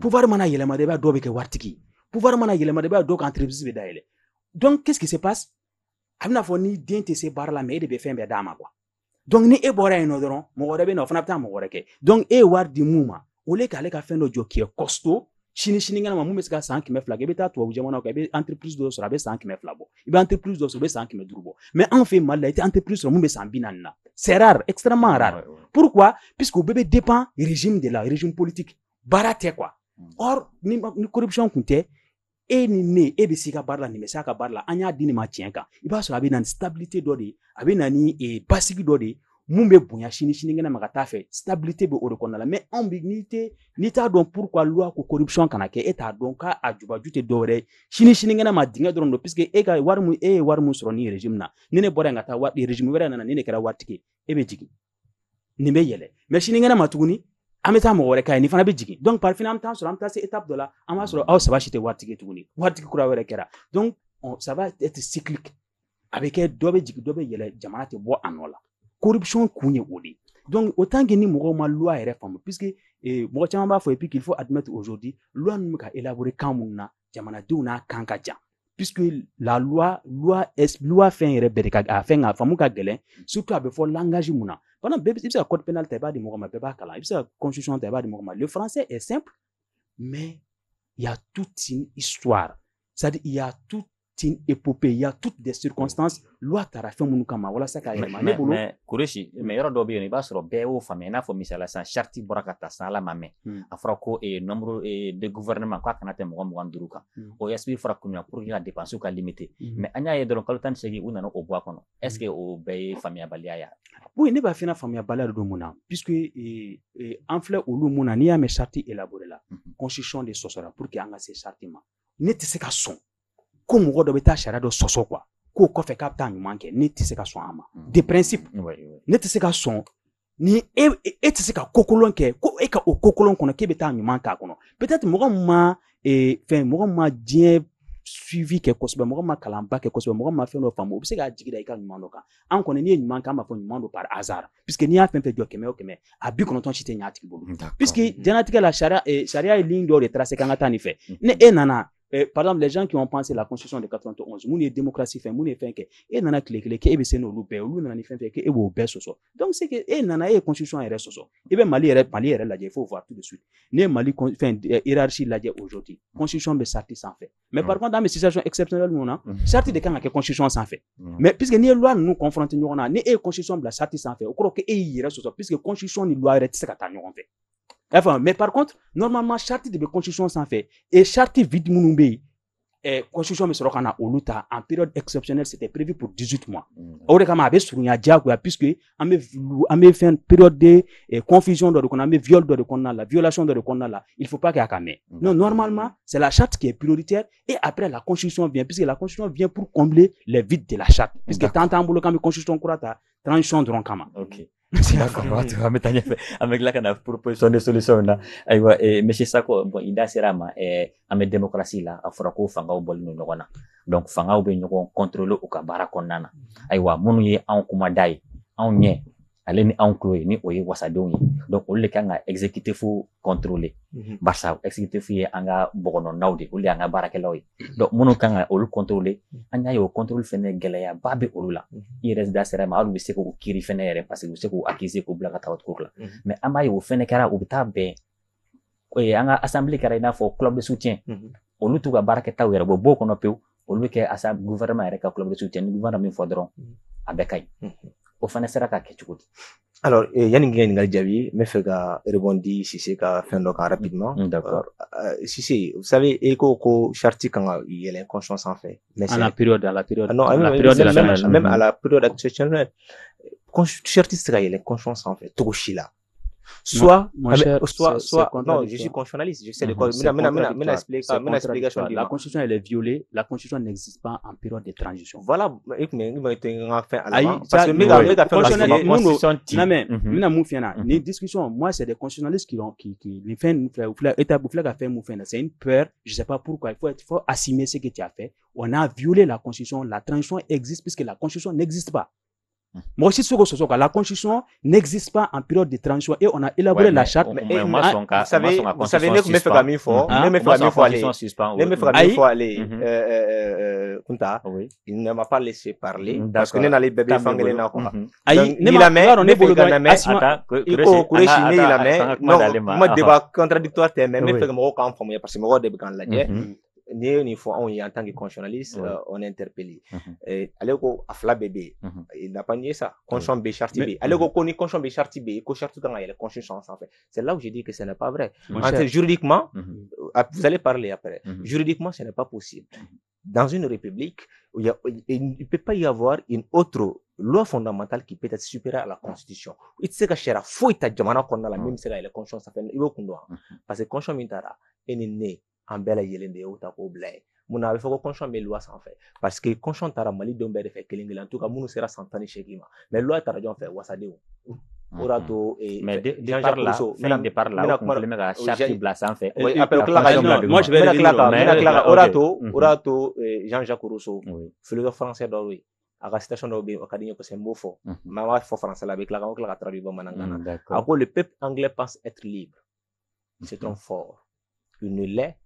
pouvoir mana yɛlɛma dɔrɔn i b'a dɔw bɛ kɛ waritigi pouvoir mana yɛlɛma dɔrɔn i b'a dɔw ka entreprise bɛ dayɛlɛ donc qu'est-ce qui se passe a bɛna fɔ ni den tɛ se baara la mais e de bɛ fɛn bɛɛ d'a ma quoi donc ni e bɔra yen nɔ dɔrɔn mɔgɔ wɛrɛ bɛ na o fana bɛ taa mɔgɔ wɛrɛ kɛ donc e ye wari di mun ma au lieu k'ale ka fɛn dɔ jɔ qui est costaud sinikɛnɛ ma mun bɛ se ka san 100 kɛ i bɛ taa tubabu jamanaw kan i bɛ entreprise dɔ sɔrɔ a bɛ san 100 bɔ i bɛ entreprise dɔ sɔrɔ u bɛ san 500 bɔ mais anw fɛ Mali la i tɛ entreprise sɔrɔ mun bɛ san 40 na c'est rare extrêmement rare pourquoi puisque u bɛɛ bɛ dépend régime de la régime politique baara tɛ quoi or ni corruption kun tɛ e ni ne e bɛ se ka baara la nin bɛ se ka baara la an y'a di nin ma tiɲɛ kan i b'a sɔrɔ a bɛ na ni stabilité dɔ de ye a bɛ na ni basigi dɔ de ye mun bɛ bonya sinikɛnɛ ma ka taa fɛ stabilité bɛ o de kɔnɔna la mais anw bi n'i t'a dɔn pourquoi loi ko corruption kana kɛ e t'a dɔn k'a jubaju tɛ dɔwɛrɛ ye sinikɛnɛ ma dingɛ dɔrɔn don puisque e ye wari mun sɔrɔ ni régime na ni ne bɔra yen ka taa régime wɛrɛ nana ni ne kɛra waritigi e bɛ jigin nin bɛ yɛlɛ mais sinikɛnɛ ma tuguni an bɛ taa mɔgɔ wɛrɛ k'a ye nin fana bɛ jigin donc par final an bɛ taa sɔrɔ an bɛ taa se étape dɔ la an b'a sɔrɔ aw saba si tɛ waritigi tuguni waritigi kura wɛrɛ kɛra donc ça va être cyclique a bɛ kɛ dɔ bɛ jigin dɔ bɛ yɛlɛ jamana tɛ bɔ a nɔ la corruption kun ye o de ye Donc autant que ni mɔgɔw ma loi yɛrɛ faamu puisque mɔgɔ caman b'a fɔ et puis qu'il faut admettre aujourd'hui loi ninnu bɛ ka élaborer kan mun na jamanadenw n'a kan ka jan puisque la loi fɛn yɛrɛ bɛɛ de ka a fɛn a faamu ka gɛlɛn surtout a bɛ fɔ langage mun na pendant bɛɛ i bɛ se ka code pénal ta i b'a di mɔgɔ ma bɛɛ b'a kalan i bɛ se ka constitution ta i b'a di mɔgɔ ma le français est simple mais il y a toute une histoire c'est-à-dire il y a toute une épopée, il y a toutes des circonstances. Loi tara fɛn minnu kama walasa ka yɛlɛma ne bolo. Mais Kureshi, mais yɔrɔ dɔ bɛ yen i b'a sɔrɔ bɛɛ y'o faamuya i n'a fɔ misaliya sisan charte bɔra ka taa san ala ma mɛn a fɔra ko nombre de gouvernement k'a kana tɛmɛ 25 kan o explique fɔra kun pour que ka dépenses ka limiter mais an y'a ye dɔrɔn kalo 18 u nana o bɔ a kɔnɔ est ce que o bɛɛ ye faamuyabaliya ye oui ne b'a f'i ɲɛna faamuyabaliya de don mun na puisque an filɛ olu mun na n'i y'a mɛn charte élaboré la constitution de sɔsɔra pour que an ka se charte ma ne tɛ se ka sɔn ko mɔgɔ dɔ bɛ taa sariya dɔ sɔsɔ quoi k'o kɔfɛ k'a bɛ taa ɲuman kɛ ne tɛ se ka sɔn a ma de principe ne tɛ se ka sɔn ni e tɛ se ka ko kolon kɛ ko e ka o ko kolon kɔnɔ k'e bɛ taa ɲuman k'a kɔnɔ peut-être mɔgɔ ma mɔgɔ ma diɲɛ suivi kɛ kosɛbɛ mɔgɔ ma kalanba kɛ kosɛbɛ mɔgɔ ma fɛn dɔ faamu o bɛ se k'a jigi da i ka ɲuman dɔ kan an kɔni n'i ye ɲuman kɛ an b'a fɔ ɲuman don par hasard puisque n'i y'a fɛn fɛn jɔ 100 o 100 a 90 si tɛ ɲɛ a tigi bolo puisque diɲɛlatigɛ la sariya ye ligne dɔ de tracer k'an ka taa nin fɛ ni e nana par exemple, les gens qui ont pensé la constitution de 91, moun est démocratie fait, moun est fait que et nana clé que ebe seno lu be, lu nana ni fait que ebo be soso. Donc c'est que e nana e constitution est soso. Ebe Mali est là, il faut voir tout de suite. Ne Mali fait hiérarchie là aujourd'hui. Constitution be sarti sans fait. Mais par contre dans mes situations exceptionnelles mon a, sarti de quand que constitution sans fait. Mais puisque ni loi nous confronter nous on a ni e constitution de la sarti sans fait. On croit que e yira soso puisque constitution ni loi est ça ka ta ñon fait. Enfin, mais par contre, normalement, charte de constitution sans fait. Et charte vide mounoubi, constitution me sera kana oluta en période exceptionnelle, c'était prévu pour 18 mois. Or, comme avait souligné diagua, puisque on fait une période de confusion de qu'on a viol de qu'on a la violation de qu'on a là. Il faut pas qu'il y ait non, normalement, c'est la charte qui est prioritaire et après la constitution vient, puisque la constitution vient pour combler les vides de la charte. Puisque tant en boulot comme constitution courata, transition de kama. Ok. D'accord, avec la kana proposition de solution na aywa monsieur Sako bon ida serama ame démocratie la afra ko fanga o bolino nyogona donc fanga o be nyogon contrôler o ka bara konnana aywa munu ye an kuma dai an nye ale ni an cloé ni o ye wasadon donc o le kanga exécutif contrôler barsa exécutif ye anga bogono nawde o le anga barakelaw donc munu kanga o contrôler anya yo contrôle fene geleya babe o la il reste da serama alu se ko kiri fene yere parce que se ko accuser ko blaga tawat ko la mais ama yo fene kara o bita be anga assemblée kara ina fo club de soutien o lutu ga baraketaw yere bo boko no pew o lu ke assemblée gouvernement yere ka club de soutien gouvernement mi fodron abekay au fana sera ka ketchukut. Alors, yani ngal jabi, me fait ga rebondi si c'est ka fin donc rapidement. D'accord. Si c'est, vous savez, ko charti quand il y a l'inconscience en fait. Mais à la période, non, même à la période exceptionnelle. Charti c'est il y a l'inconscience en fait. Toshila. Soit, non, je suis constitutionnaliste, je sais de quoi. L'explication. La constitution, elle est violée. La constitution n'existe pas en période de transition. Voilà, parce que les discussions, moi, c'est des constitutionnalistes qui c'est une peur, je sais pas pourquoi. Il faut assumer ce que tu as fait. On a violé la constitution. La transition existe puisque la constitution n'existe pas. Moi aussi, la constitution n'existe pas en période de transition et on a élaboré la charte. Vous savez, il ne m'a pas laissé parler parce que nous n'allons pas faire ni fois on y en tant que constitutionnaliste on est interpellé allez ko afla bébé il n'a pas nié ça constitution b charte b allez ko koni constitution b charte b ko charte quand il y a la constitution en fait c'est là où je dis que ce n'est pas vrai juridiquement vous allez parler après juridiquement ce n'est pas possible dans une république il ne peut pas y avoir une autre loi fondamentale qui peut être supérieure à la constitution il sait que chera faut ta jamana qu'on a la même c'est la constitution ça fait il faut qu'on doit parce que constitution mintara est né en belle yelende ou ta ko blay mun avait fait constitution mais loi sans fait parce que constitution tara mali dombe de fait kelingela en tout cas mun sera santani shekima mais loi tara jon fait wasade orato et mais de par là fin de par là on peut mettre charte place en fait après moi je vais dire orato Jean-Jacques Rousseau philosophe français d'Orwell à la citation d'Ocadinho que c'est un mot fort. Mais moi, il faut français avec la traduction manangana. Le peuple anglais pense être libre. C'est un fort. Il ne l'est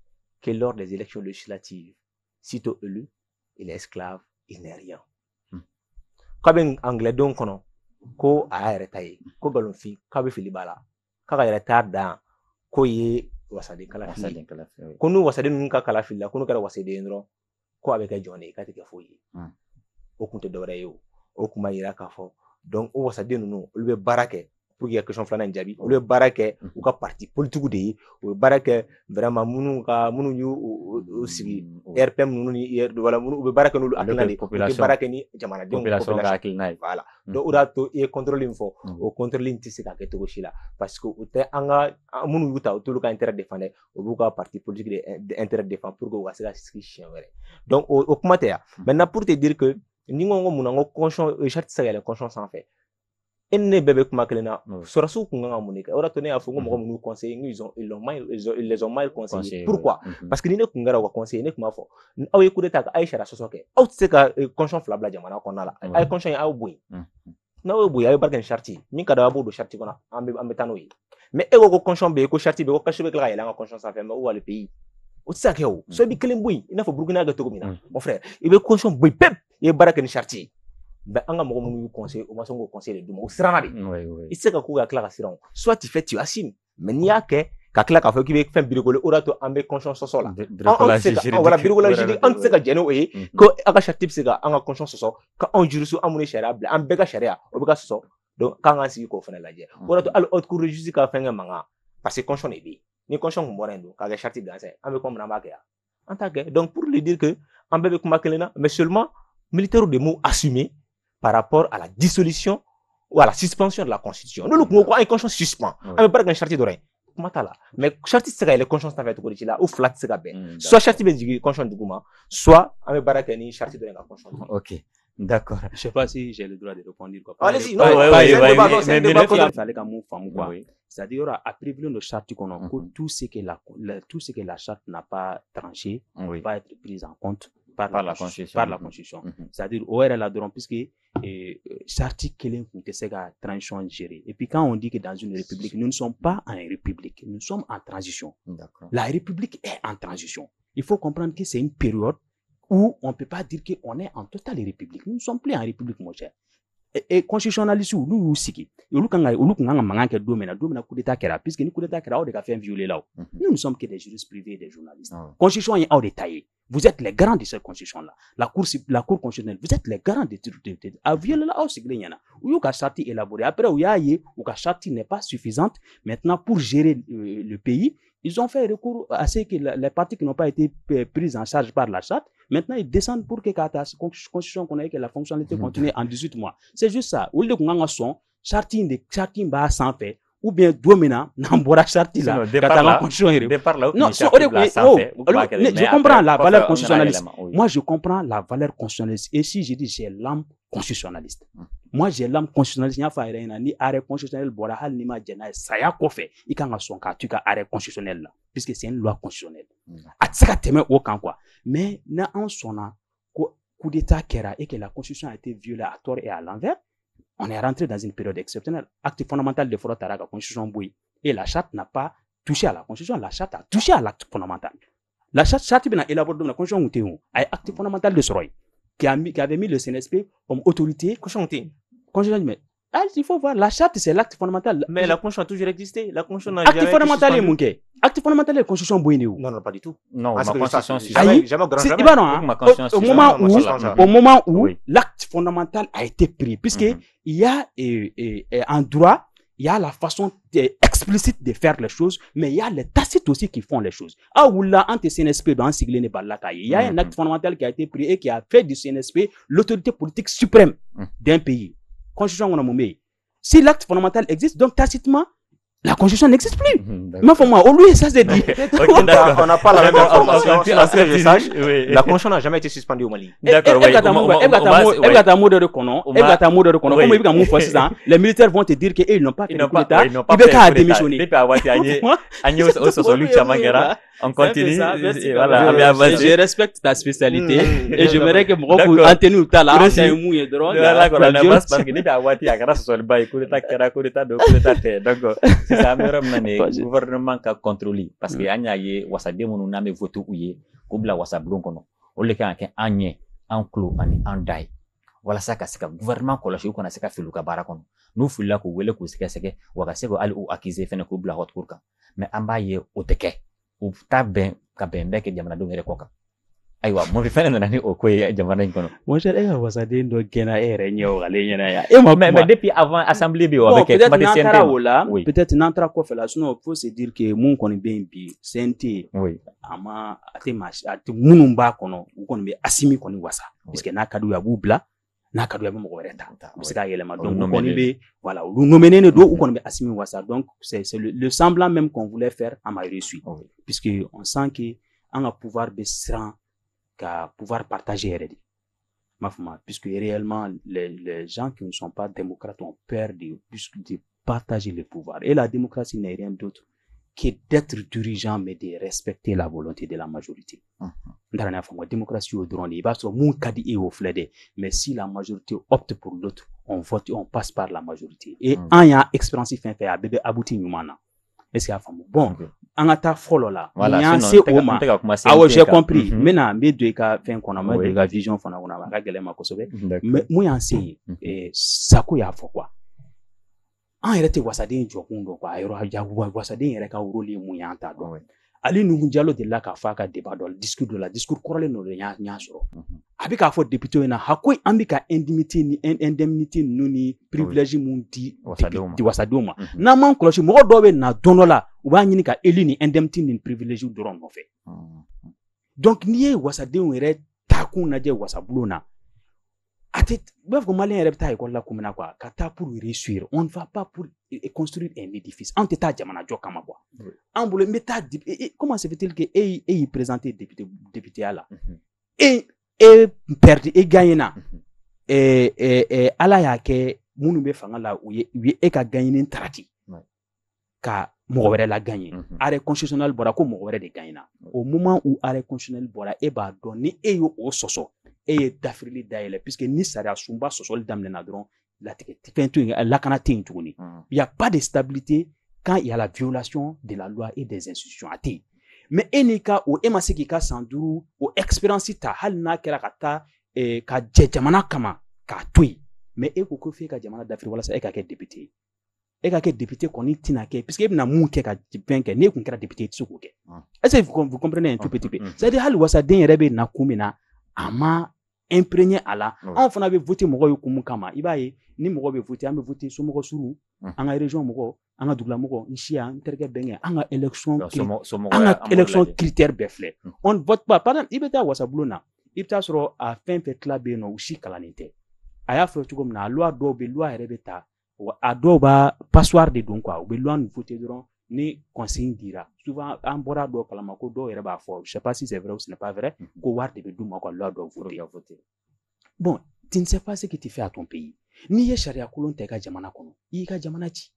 que lors des élections législatives. Sitôt élu, il est esclave, il n'est rien. Quand un anglais donc ko a arrêté, ko galonfi, kabe filibala, kaka retard dans, ko ye wasade kalafi. Ko nous wasade nunca kalafi la, ko nous kala wasade ndro, ko avec Johnny, kati ke foye. O kunte dore yo, o kuma ira ka fo. Donc o wasade nous, o be barake pour qu'il y ait question flana njabi, o le barake ou ka parti politique de, o barake vraiment munu yu sigi RPM munu ni wala munu o barake no akilande, o barake ni jamana de population ga akilnay. Voilà. Donc o da to e contrôle info, o contrôle inti se ka keto shila parce que o te anga munu yuta o to ka intérêt défendre, o buka parti politique de intérêt défendre pour que o asira ski chien wéré. Donc o kuma te ya. Maintenant pour te dire que ningo munango conscience charte sa la conscience en fait. Ne bébé kuma kelena sorasu kunga monika ora tone afungo mo mu conseiller ils les ont mal conseillé. Pourquoi? Parce que ni ne kunga wa conseiller ne kuma fo aw ye coup d'état Aïcha la sosoke aw tse ka conscience flabla jamana konna la ay conscience aw boy na we boy ay barken charti min kada bo do charti kona ambe tanoyi mais ego ko conscience be ko charti be ko kashe be kala ya la conscience affaire ou le pays o tsa ke o so bi kelen boy ina fo burkina ga to mina mon frère il be conscience boy pep ye barken charti. Ben, on a mon conseil, on m'a son conseil de au sranadi. Il sait que la classe siron. Soit tu fais, tu assumes. Mais il y a que, kakla ka fait qui veut faire bricole, ou to ambe conscience so la. Voilà, bricole juridique, on sait que jeno e, que aga chatip sega, anga conscience so, ka on juru su amune sharia, ambega sharia, obega so. Donc, quand on s'y ko fana la je. Ou to al autre cour juridique ka fenga manga. Parce que conscience est ni conscience morendo, ka ga chatip dans ça, ambe comme na maga. En tant que, donc pour lui dire que, ambe kuma kelena, mais seulement militaire de mots assumés par rapport à la dissolution ou à la suspension de la Constitution. Nous, nous avons une conscience suspend. On ne peut pas charter d'oreille. Mais charter, c'est la conscience en fait là ou flat c'est bien. Soit charter ben conscience du gouma, soit on ne peut pas charter d'oreille la conscience. Ok, d'accord. Je sais pas si j'ai le droit de répondre quoi. Allez-y, non, mais il fallait qu'à mon femme quoi. C'est-à-dire à privilégier le charte qu'on a, tout ce que la charte n'a pas tranché va être pris en compte par la Constitution. C'est-à-dire, puisque charte kelen kunte se ka transition gérer. Et puis quand on dit que dans une république, nous ne sommes pas en république, nous sommes en transition. La république est en transition. Il faut comprendre que c'est une période où on ne peut pas dire qu'on est en totale république. Nous ne sommes plus en république, mon cher. Et constitutionnaliste nous aussi nous coup d'état kera puisque ni coup d'état kera on a fait violer là. Nous ne sommes que des juristes privés, des journalistes. Constitution est en détaillé. Vous êtes les garants de cette constitution là. La cour constitutionnelle, vous êtes les garants de à violer là aussi glenyana. Ou ka charte élaborée après ou yaye ou ka charte n'est pas suffisante maintenant pour gérer le pays. Ils ont fait recours à ce que les parties qui n'ont pas été prises en charge par la charte, maintenant ils descendent pour que la constitution qu'on ait que la fonctionnalité continue en 18 mois. C'est juste ça. Ou le qu'on a son charting ba sans fait ou bien domina n'embora charti là. Départ là. Non, je comprends la valeur constitutionnaliste. Moi je comprends la valeur constitutionnaliste. Et si je dis j'ai l'âme constitutionnaliste. Moi j'ai l'âme constitutionnaliste. Il y a ni arrêt constitutionnel bora hal ni ma jena saya ko fait. Il kan son ka tu ka arrêt constitutionnel là puisque c'est une loi constitutionnelle. Atsaka teme au kan quoi. Mais na en sona coup d'état kera et que la constitution a été violée à tort et à l'envers. On est rentré dans une période exceptionnelle. Acte fondamental de Foro Taraga, Constitution Boui. Et la charte n'a pas touché à la Constitution. La charte a touché à l'acte fondamental. La charte bien élaborée dans la Constitution Outéon, a acte fondamental de Soroy, qui avait mis le CNSP comme autorité. Constitution, mais il faut voir, la charte c'est l'acte fondamental. Mais la Constitution a toujours existé. La Constitution n'a jamais été fondamental est monqué. Acte fondamental de la Constitution Boui. Non, pas du tout. Non, ma Constitution, au moment où l'acte fondamental a été pris, puisque il y a en droit, il y a la façon explicite de faire les choses, mais il y a les tacites aussi qui font les choses. Ah, ou là, entre CNSP dans Siglene Balakaye, il y a un acte fondamental qui a été pris et qui a fait du CNSP l'autorité politique suprême d'un pays. Constitution on a nommé. Si l'acte fondamental existe, donc tacitement, La constitution n'existe plus. Mais pour moi, au lieu ça c'est dit. On n'a pas la même information. À ce que je sache, la constitution n'a jamais été suspendue au Mali. D'accord. Les militaires vont te dire qu'ils n'ont pas fait de coup d'État. Ils n'ont pas démissionner. On continue. Je respecte ta spécialité et j'aimerais que beaucoup Anthony Tala, c'est un mouille drôle. Parce que depuis Awati, à grâce au bail, coup d'État, coup d'État, donc c'est ça, le gouvernement qui a contrôlé. Parce que Anya ye wasade mon name vote ouye, kubla wasablon kono. Ole ka ke anye, enclos ani andai. Wala saka sika gouvernement ko la shi ko na sika filuka barakon. Nu filla ko wele ko sika seke wakaseko ali ou akize fene ko bla hot kurka. Mais amba ye oteke. Ou taben ka bembe ke jamana do ngere koka. Aywa mo fi fene nani o ko jamana kono. Mon cher ega wasade ndo gena ere nyo gale nyana ya. Mais depuis avant assemblée bi avec peut-être n'entra quoi faire là sinon faut se dire que mon koni bien bi CNT oui ama ate match ate munumba kono u koni be asimi koni wasa puisque na kadu ya bubla na kadu ya mo wereta c'est ka yelema donc koni be voilà ou nomené do u koni be asimi wasa donc c'est le semblant même qu'on voulait faire à ma reçu puisque on sent que on a pouvoir be sran qu'à pouvoir partager RD. Puisque réellement, les gens qui ne sont pas démocrates ont peur de partager le pouvoir. Et la démocratie n'est rien d'autre que d'être dirigeant, mais de respecter la volonté de la majorité. Dans la démocratie, il va se mais si la majorité opte pour l'autre, on vote, on passe par la majorité. Et en y a expérience fait à bébé abouti numana. Est-ce qu'il y a femme bon en atta follow là voilà c'est oma ah ouais j'ai compris maintenant mais de ka fin qu'on a de ka vision fona on a ka gelema ko sobe mais moi enseigne et ça ko ya fo quoi en réalité wasadin jokundo quoi ayro ja wasadin reka uroli mu yanta do ali nungu diallo de la ka fa ka débat do discours corrélé no nya soro abi ka fo député na hakoy ambi ka indemnité nuni privilège mun di wasadoma na man cloche mo do be na dono la u ba nyini ka eli ni indemnité ni privilège doron no fait donc nié wasadin wéré takun na je wasabulona atit bref comme malien repta école la kumina quoi kata pour réussir on ne va pas pour construire un édifice en état jamana jokama quoi en boule meta comment se fait-il que et présenter député à là et perdre et gagner na et ala ya ke munu be fanga la uye e ka gagner trati ka mo wéré la gagner arrêt constitutionnel bora ko mo wéré de gagner au moment où arrêt constitutionnel bora e ba donner e yo o soso et d'Afrique d'ailleurs puisque ni sara sumba social damne na dron la la kanati ntuni il y a pas de stabilité quand il y a la violation de la loi et des institutions ati mais enika o emasiki ka sanduru o expérience ta halna kera kata ka jamana kama ka tui mais e ko fe ka jamana d'Afrique wala sa e ka ke député e ka ke député koni tina ke puisque na mu ke ka penke ne kun kera député tsuko ke est-ce que vous comprenez un tout petit peu c'est à dire hal wasa den rebe na kumina ama imprégné à la on fana be voter mogo yokumu kama ibaye ni mogo be voter ambe voter so mogo suru anga région mogo anga dugla mogo nchia interke benge anga élection critère befle on vote pas par exemple ibeta wasablona ibta soro a fin fait clabe no ushi kalanite aya fo tugom na loi do be loi rebeta a do ba passoire de don quoi be loi nous voter durant ni consigne dira souvent en bora do kalama ko do reba fo je sais pas si c'est vrai ou ce n'est pas vrai ko war de du ma ko loi do voter bon tu ne sais pas ce que tu fais à ton pays ni ye sharia kulon te ka jamana kono yi ka jamana ci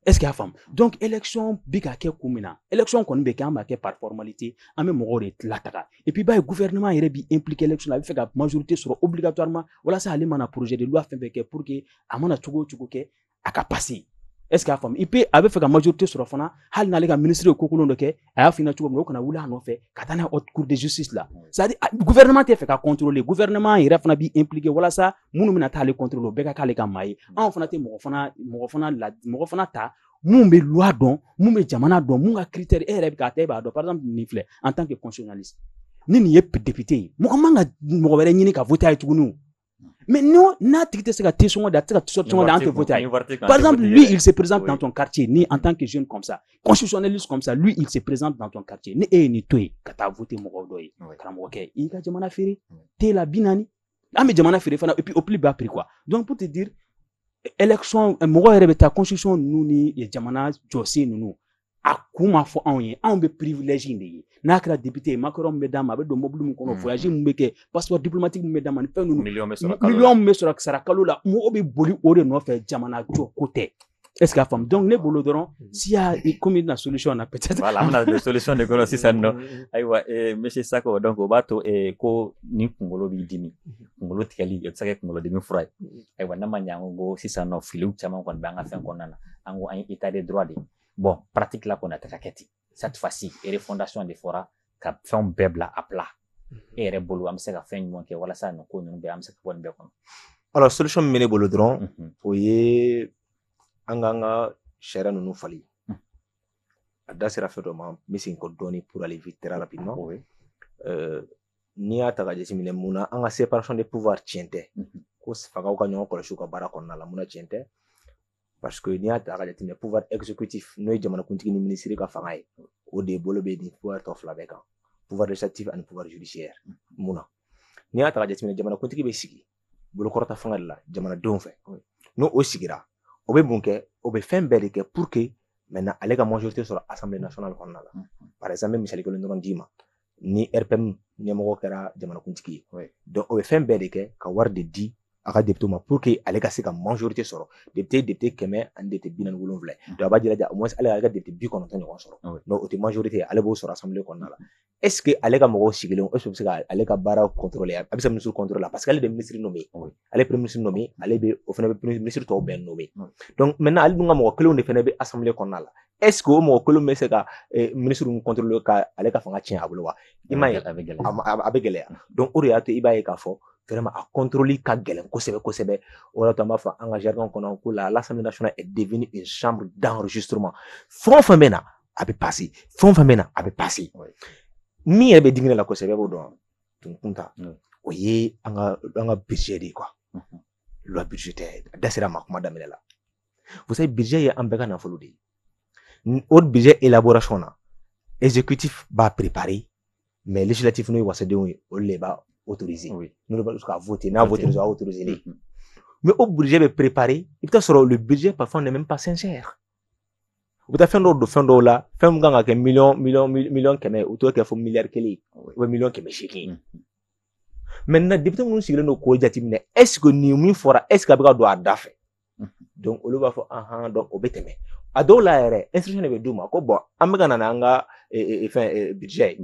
est-ce qu'il y a femme donc élection bika ke kumina élection kon be ka ma ke par formalité ame mo de lataka et puis ba gouvernement yere bi impliquer élection la fait ka majorité sera obligatoirement wala ça ali mana projet de loi fait que pour que amana tugo ke aka passer est-ce qu'il y a femme il peut avec fait la majorité sur fana hal na lega ministre ko ko ndo ke aya fina tugo mo kana wula no fait katana haute cour de justice là ça dit gouvernement te fait ka contrôler gouvernement il fana bi impliqué voilà ça munu mina ta le contrôler be ka le ka mai en fana te mo fana ta mun be loi don mun be jamana don mun ga critère e rebe ka te ba do par exemple ni flé en tant que constitutionnaliste ni yep député mo manga mo wéré ni ka voter ay tugunu. Mais non, n'a pas par exemple, lui, il se présente dans ton quartier, ni en tant que jeune comme ça, constitutionnaliste comme ça, lui, il se présente dans ton quartier, ni toi, quand tu as voté Mogodoy, il y a jamana feri, t'es la binani, ah mais jamana feri, et puis au plus bas prix quoi. Donc pour te dire, élection mɔgɔ yɛrɛ bɛ taa constitution ninnu ni jamana jɔsen ninnu a kun ma fɔ anw ye anw bɛ privilège in de ye n'a kɛra député ye macaron min bɛ d'a ma a bɛ don mobili min kɔnɔ voyage min bɛ kɛ passeport diplomatique min bɛ d'a ma ni fɛn ninnu million min bɛ sɔrɔ sara kalo la mɔgɔ bɛ boli o de nɔfɛ jamana jɔ ko tɛ est-ce que a faamu donc ne bolo dɔrɔn s'il y a comme une solution na peut-être voilà on a des solutions de kɔnɔ sisan nɔ ayiwa monsieur Sako donc o b'a to ko ni kunkolo b'i dimi kunkolo tigɛli o tɛ se ka kɛ kunkolo dimi fura ye ayiwa n'a ma ɲɛ an ko sisan nɔ filiw caman kɔni bɛ an ka fɛn kɔnɔna na an ko an ye état de droit de bon pratique la kɔni a tɛ ka kɛ ten cette fois-ci refondation de fɔra ka fɛnw bɛɛ bila à plat e yɛrɛ bolo an bɛ se ka fɛn ɲuman kɛ walasa nin ko ninnu bɛɛ an bɛ se ka bɔ nin bɛɛ kɔnɔ. Alors solution min bɛ ne bolo dɔrɔn o ye an k'an ka sariya ninnu fali a da sera fɛn dɔ ma n bɛ segin kɔ dɔɔni pour aller vite très rapidement n'i y'a ta ka jateminɛ mun na an ka séparation des pouvoirs tiɲɛ tɛ ko fagaw ka ɲɔgɔn kɔlɔsi u ka baara kɔnɔna la mun na tiɲɛ tɛ parce que n'i y'a ta ka jateminɛ pouvoir exécutif n'o ye jamanakuntigi ni minisiri ka fanga ye o de bolo bɛ nin pouvoir tɔ fila bɛɛ kan pouvoir législatif ani pouvoir judiciaire mun na n'i y'a ta ka jateminɛ jamanakuntigi bɛ sigi bolokɔrɔta fanga de la jamanadenw fɛ n'o o sigira o bɛ mun kɛ o bɛ fɛn bɛɛ de kɛ pour que maintenant ale ka majorité sɔrɔ assemblée nationale kɔnɔna la par exemple misali kelen dɔrɔn d'i ma ni RPM ɲɛmɔgɔ kɛra jamanakuntigi ye donc o bɛ fɛn bɛɛ de kɛ ka wari de di a ka député ma pour que ale ka se ka majorité sɔrɔ député 100 ani député 47 donc a b'a jilaja au moins ale ka député 90 ɲɔgɔn sɔrɔ donc o tɛ majorité ye ale b'o sɔrɔ assemblée kɔnɔna la est ce que ale ka mɔgɔw sigilen est ce que bɛ se ka ale ka baara contrôler a bɛ se ministre contrôler parce que ale de ministre nommé ale premier ministre nommé ale bɛ o fana bɛ premier ministre tɔw bɛɛ nommé donc maintenant ale dun ka mɔgɔ kelenw de fana bɛ assemblée kɔnɔna la est ce que o mɔgɔ kelenw bɛ se ka ministre ninnu contrôler ka ale ka fanga tiɲɛ a bolo wa i m'a ye a bɛ gɛlɛya donc o de y'a to i b'a ye k'a fɔ vraiment a contrôle ka gɛlɛn kosɛbɛ kosɛbɛ o yɛrɛ to an b'a fɔ an ka jargon kɔnɔ ko l'Assemblée nationale est devenue une chambre d'enregistrement fɛn o fɛn bɛ na a bɛ passer fɛn o fɛn bɛ na a bɛ passer min yɛrɛ bɛ digi ne la kosɛbɛ b'o dɔn tunkunta o ye an ka budget de ye quoi loi budgétaire da sera ma kuma daminɛ la vous savez budget ye an bɛɛ ka nafolo de ye o budget élaboration na exécutif b'a préparer mais législatif n'o ye wasadenw ye olu de b'a autorisé n'olu b'a ka voter n'a voté a autorisé mais au budget bɛ préparer i bɛ taa sɔrɔ le budget parfois n'est même pas sincère u bɛ taa fɛn dɔw don fɛn dɔw la fɛn min kan ka kɛ miliyɔn 100 u t'o kɛ fo miliyari 1 ou bien miliyɔn 800 maintenant député minnu sigilen don k'o jateminɛ est ce que nin min fɔra est ce que a bɛ ka don a da fɛ donc olu b'a fɔ ahan donc o bɛ tɛmɛ a dɔw la yɛrɛ instruction de bɛ d'u ma ko bon an bɛ ka na n'an ka fɛn budget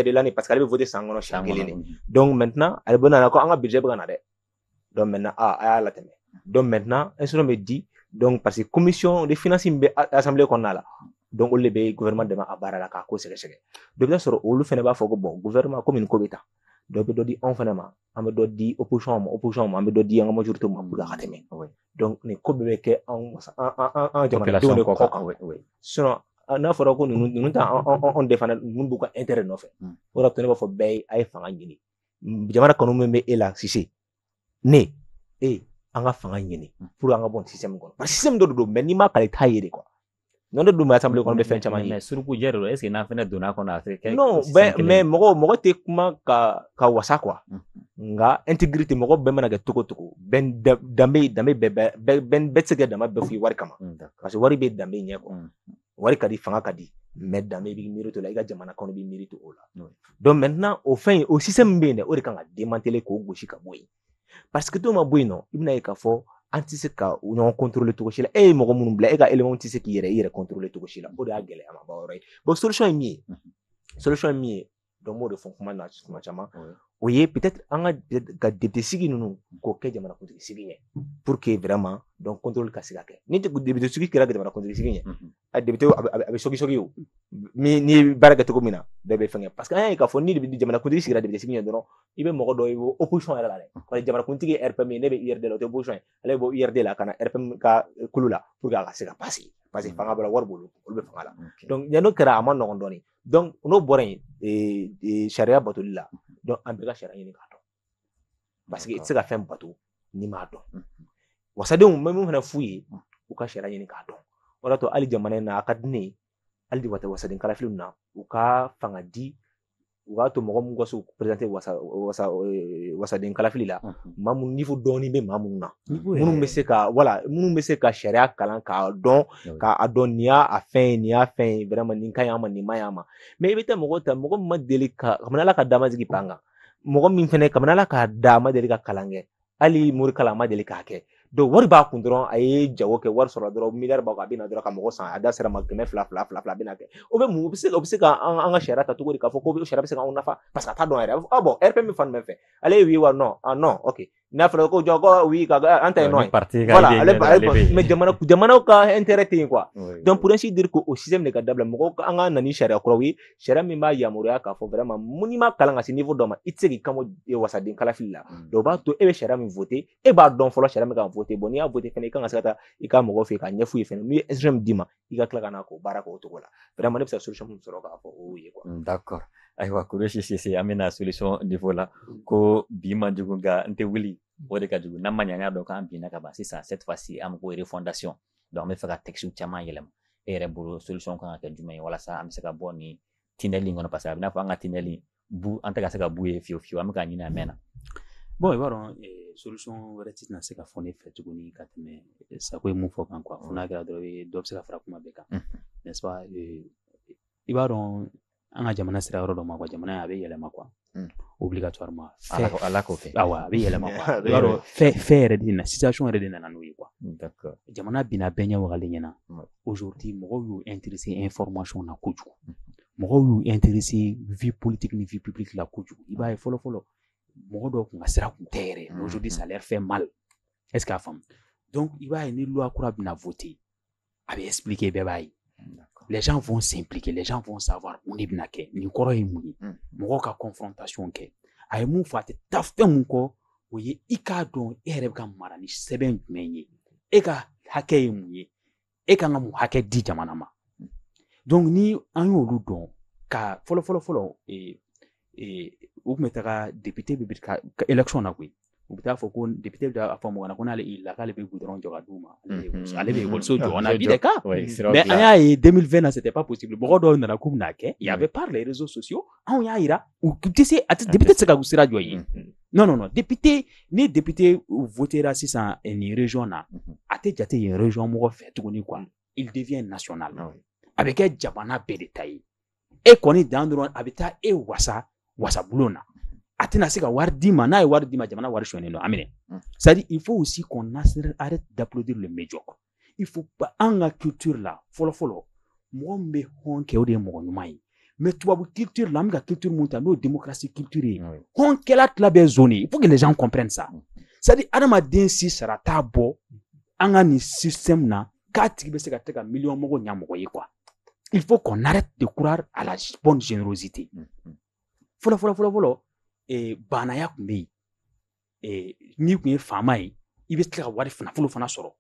de la nin parce que ale bɛ voter san kɔnɔ siɲɛ kelen de donc maintenant ale bɛ na ko an ka budget bɛ ka na dɛ donc maintenant a y'a latɛmɛ donc maintenant instruction bɛ di donc parce que commission de finances min bɛ assemblée kɔnɔna la donc olu de bɛ gouvernement dɛmɛ a baara la k'a ko sɛgɛsɛgɛ donc i bɛ sɔrɔ olu fana b'a fɔ ko bon gouvernement komi nin ko bɛ tan donc bɛ dɔ di anw fana ma an bɛ dɔ di opposition ma an bɛ dɔ di an ka majorité ma pour ka tɛmɛ donc nin ko bɛɛ bɛ kɛ an jamanadenw de kɔ kan sinon n'a fɔra ko ninnu tɛ anw de fana ninnu b'u ka intérêt nɔfɛ o de la to ne b'a fɔ bɛɛ ye a ye fanga ɲini jamana kanu min bɛ e la Cissé ne an ka fanga ɲini pour an ka bɔ système kɔnɔ parce que système dɔ de don mais n'i ma kale t'a ye de quoi non de dun bɛ assemblée kɔnɔ bɛ fɛn caman ye mais suruku jɛ de don est ce que n'an fɛnɛ donna kɔnɔ a tɛ kɛ non mais mɔgɔ tɛ kuma ka wasa quoi nka intégrité mɔgɔ bɛɛ mana kɛ togo togo danbe bɛɛ tɛ se ka danbe bɛɛ f'i wari kama parce que wari bɛ danbe ɲɛ quoi wari ka di fanga ka di mais danbe b'i miiri to la i ka jamana kɔnɔ b'i miiri to o la donc maintenant o fɛn o système bɛ yen dɛ o de kan ka démanteler k'o gosi ka bɔ yen parce que t'o ma bɔ yen nɔ i bɛna ye k'a fɔ an tɛ se ka ɲɔgɔn contrôler cogo si la e ye mɔgɔ minnu bila e ka élément tɛ se k'i yɛrɛ contrôler cogo si la o de y'a gɛlɛya ma ba yɔrɔ ye bon solution ye min ye donc m'o de fɔ kuma na kuma caman o ye peut-être an ka député sigi ninnu k'o kɛ jamanakuntigi sigi ɲɛ pour que vraiment donc contrôle ka se ka kɛ ni député sigi kɛra jamanakuntigi sigi ɲɛ a député a bɛ sogi o n'i ye baara kɛ cogo min na bɛɛ bɛ fɛngɛ parce que an y'a ye k'a fɔ ni jamanakuntigi sigira député sigi ɲɛ dɔrɔn i bɛ mɔgɔ dɔ ye opposition yɛrɛ la dɛ parce que jamanakuntigi ye RPM ye ne bɛ IRD la o tɛ opposition ye ale bɛ bɔ IRD la ka na RPM ka kulu la pour que a ka se ka passer parce que fanga b'a la wari b'olu olu bɛ fanga la donc yan'o kɛra a ma nɔgɔn dɔɔnin donc n'o bɔra yen sariya batoli la donc an bɛɛ ka sariya ɲini k'a dɔn parce que i tɛ se ka fɛn bato n'i m'a dɔn wasadenw n bɛ min fana f'u ye u ka sariya ɲini k'a dɔn o de y'a to hali jamana in na a ka di ne ye hali wasaden kalafilenw na u ka fanga di u k'a to mɔgɔ mun ka se présenté wasaden kalafili la maa mun niveau dɔɔni bɛ maa mun na minnu bɛ se ka minnu bɛ se ka sariya kalan k'a dɔn k'a dɔn nin y'a fɛn ye nin y'a fɛn ye vraiment nin ka ɲi a ma nin ma ɲi a ma mais i bɛ taa mɔgɔ min ma deli ka kabini Ala ka dama jigi pan kan mɔgɔ min fɛnɛ kabini Ala ka da ma deli ka kalan kɛ hali mori kalan ma deli k'a kɛ donc wari b'a kun dɔrɔn a ye jago kɛ wari sɔrɔ dɔrɔn miliyari b'a kun a bɛ na dɔrɔn ka mɔgɔ san a da sera ma 200 a bɛ na kɛ o bɛ mun o bɛ se ka an ka sariya ta cogo di k'a fɔ ko sariya bɛ se ka anw nafa parce que a t'a dɔn yɛrɛ a bon RP min fan bɛ fɛ ale ye oui wa non non ok n'a fɔra ko jɔn ko oui ka an ta ye non ye voilà ale mais jamanaw ka intérêt tɛ yen quoi donc pour ainsi dire que o système de ka dabila mɔgɔ an ka na ni sariya kuraw ye sariya min b'a yamaruya k'a fɔ vraiment mun n'i ma kalan ka se niveau dɔ ma i tɛ se k'i kamo wasaden kalafili la donc o b'a to e bɛ sariya min voter e b'a dɔn fɔlɔ sariya min kan ka voter bon n'i y'a voter fɛnɛ i kan ka se ka taa i ka mɔgɔw fɛ yen ka ɲɛf'u ye fɛnɛ n'u ye instruction d'i ma i ka tila ka na k'o baara k'o cogo la vraiment ne bɛ se ka solution min sɔrɔ k'a fɔ o ye quoi. D'accord ayiwa Kureshi Sise an bɛna solution niveau la ko bi man jugu nka n tɛ wuli o de ka jugu n'an ma ɲɛ an y'a dɔn k'an binna ka ban sisan cette fois-ci an ko refondation donc an bɛ fɛ ka texte caman yɛlɛma e yɛrɛ bolo solution kan ka kɛ jumɛn ye walasa an bɛ se ka bɔ ni tinɛli in kɔnɔ parce que a bɛ n'a fɔ an ka tinɛli an tɛ ka se ka bu ye fiyewu an bɛ ka ɲini a mɛnna. Bon i b'a dɔn solution wɛrɛ tɛna se ka fɔ ne fɛ tuguni ka tɛmɛ Sako ye mun fɔ kan quoi fo n'a kɛra dɔrɔn dɔ bɛ se ka fara kuma bɛɛ kan n'est-ce pas i b'a dɔn an ka jamana sira yɔrɔ dɔ ma quoi jamana a bɛ yɛlɛma quoi obligatoirement Ala k'o fɛ a bɛ yɛlɛma quoi i b'a dɔn fɛ yɛrɛ de na situation yɛrɛ de nana n'o ye quoi d'accord jamana binna bɛɛ ɲɛ wagale ɲɛna aujourd'hui mɔgɔw y'u intéressé information na kojugu mɔgɔw y'u intéressé vie politique ni vie publique la kojugu i b'a ye fɔlɔ mɔgɔ dɔw kun ka sira kun tɛ yɛrɛ aujourd'hui ça leur fait mal est-ce que a faamu donc i b'a ye ni loi kura bɛna voter a bɛ expliquer bɛɛ b'a ye les gens vont s'impliquer les gens vont savoir mun de bɛna kɛ nin kɔrɔ ye mun ye mɔgɔw ka confrontation kɛ a ye mun fɔ a tɛ taa fɛn mun kɔ o ye i k'a dɔn e yɛrɛ bɛ ka mara ni sɛbɛn jumɛn ye e ka hakɛ ye mun ye e kan ka mun hakɛ di jamana ma donc ni an y'olu dɔn ka fɔlɔ u tun bɛ taga député bɛ ka élection na koyi u bɛ taa fɔ ko député bɛ taa fɔ mɔgɔ na ko n'ale la k'ale bɛ goudron jɔ ka d'u ma ale bɛ école so jɔ on a vu des cas mais an y'a ye 2020 na c'était pas possible mɔgɔ dɔw nana k'u bɛna kɛ il y avait par les réseaux sociaux anw y'a yira u tɛ se député tɛ se ka sira jɔ yen non député ni député votera sisan nin région na a tɛ jate yen région mɔgɔ fɛ tuguni quoi il devient national a bɛ kɛ jamana bɛɛ de ta ye e kɔni dan dɔrɔn a bɛ taa e wasabulon na a tɛna se ka wari d'i ma n'a ye wari d'i ma jamana wari suɲɛnen don a minɛ c'est-à-dire il faut aussi qu'on arrête d'applaudir le médiocre il faut pas an ka culture la fɔlɔ mɔgɔ min bɛ hɔn kɛ o de ye mɔgɔ ɲuman ye mais tubabu culture la an bɛ ka culture mun ta n'o démocratie culture ye hɔnkɛla tila bɛɛ zone il faut que les gens comprennent ça c'est-à-dire adamaden si sara t'a bɔ an ka nin système na k'a tigi bɛ se ka tɛ ka million mɔgɔ ɲamɔgɔ ye quoi il faut qu'on arrête de croire à la bonne générosité fɔlɔ banaya kun bɛ yen n'i kun ye faama ye i bɛ tila ka wari nafolo fana sɔrɔ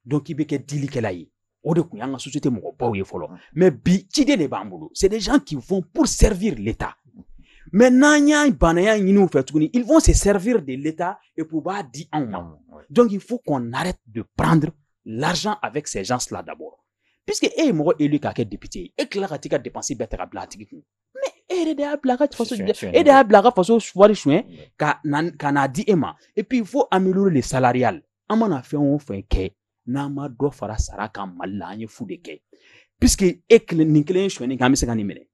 donc i bɛ kɛ dilikɛla ye o de kun y'an ka société mɔgɔbaw ye fɔlɔ mais bi ciden de b'an bolo c'est des gens qui vont pour servir l'État mais n'an y'a banaya ɲini u fɛ tuguni ils vont se servir de l'État et pour b'a di anw ma donc il faut qu'on arrête de prendre l'argent avec ces gens-là d'abord puisque e ye mɔgɔ élu k'a kɛ député ye e tila ka t'i ka dépense bɛɛ ta ka bila a tigi kun mais e yɛrɛ de y'a bila a ka faso e de y'a bila a ka faso wari suɲɛ ka n'a di e ma et puis il faut améliorer le salarial an mana fɛn o fɛn kɛ n'an ma dɔ fara sara kan Mali la an ye fu de kɛ puisque nin kelen ye suɲɛni kan an bɛ se ka nin minɛ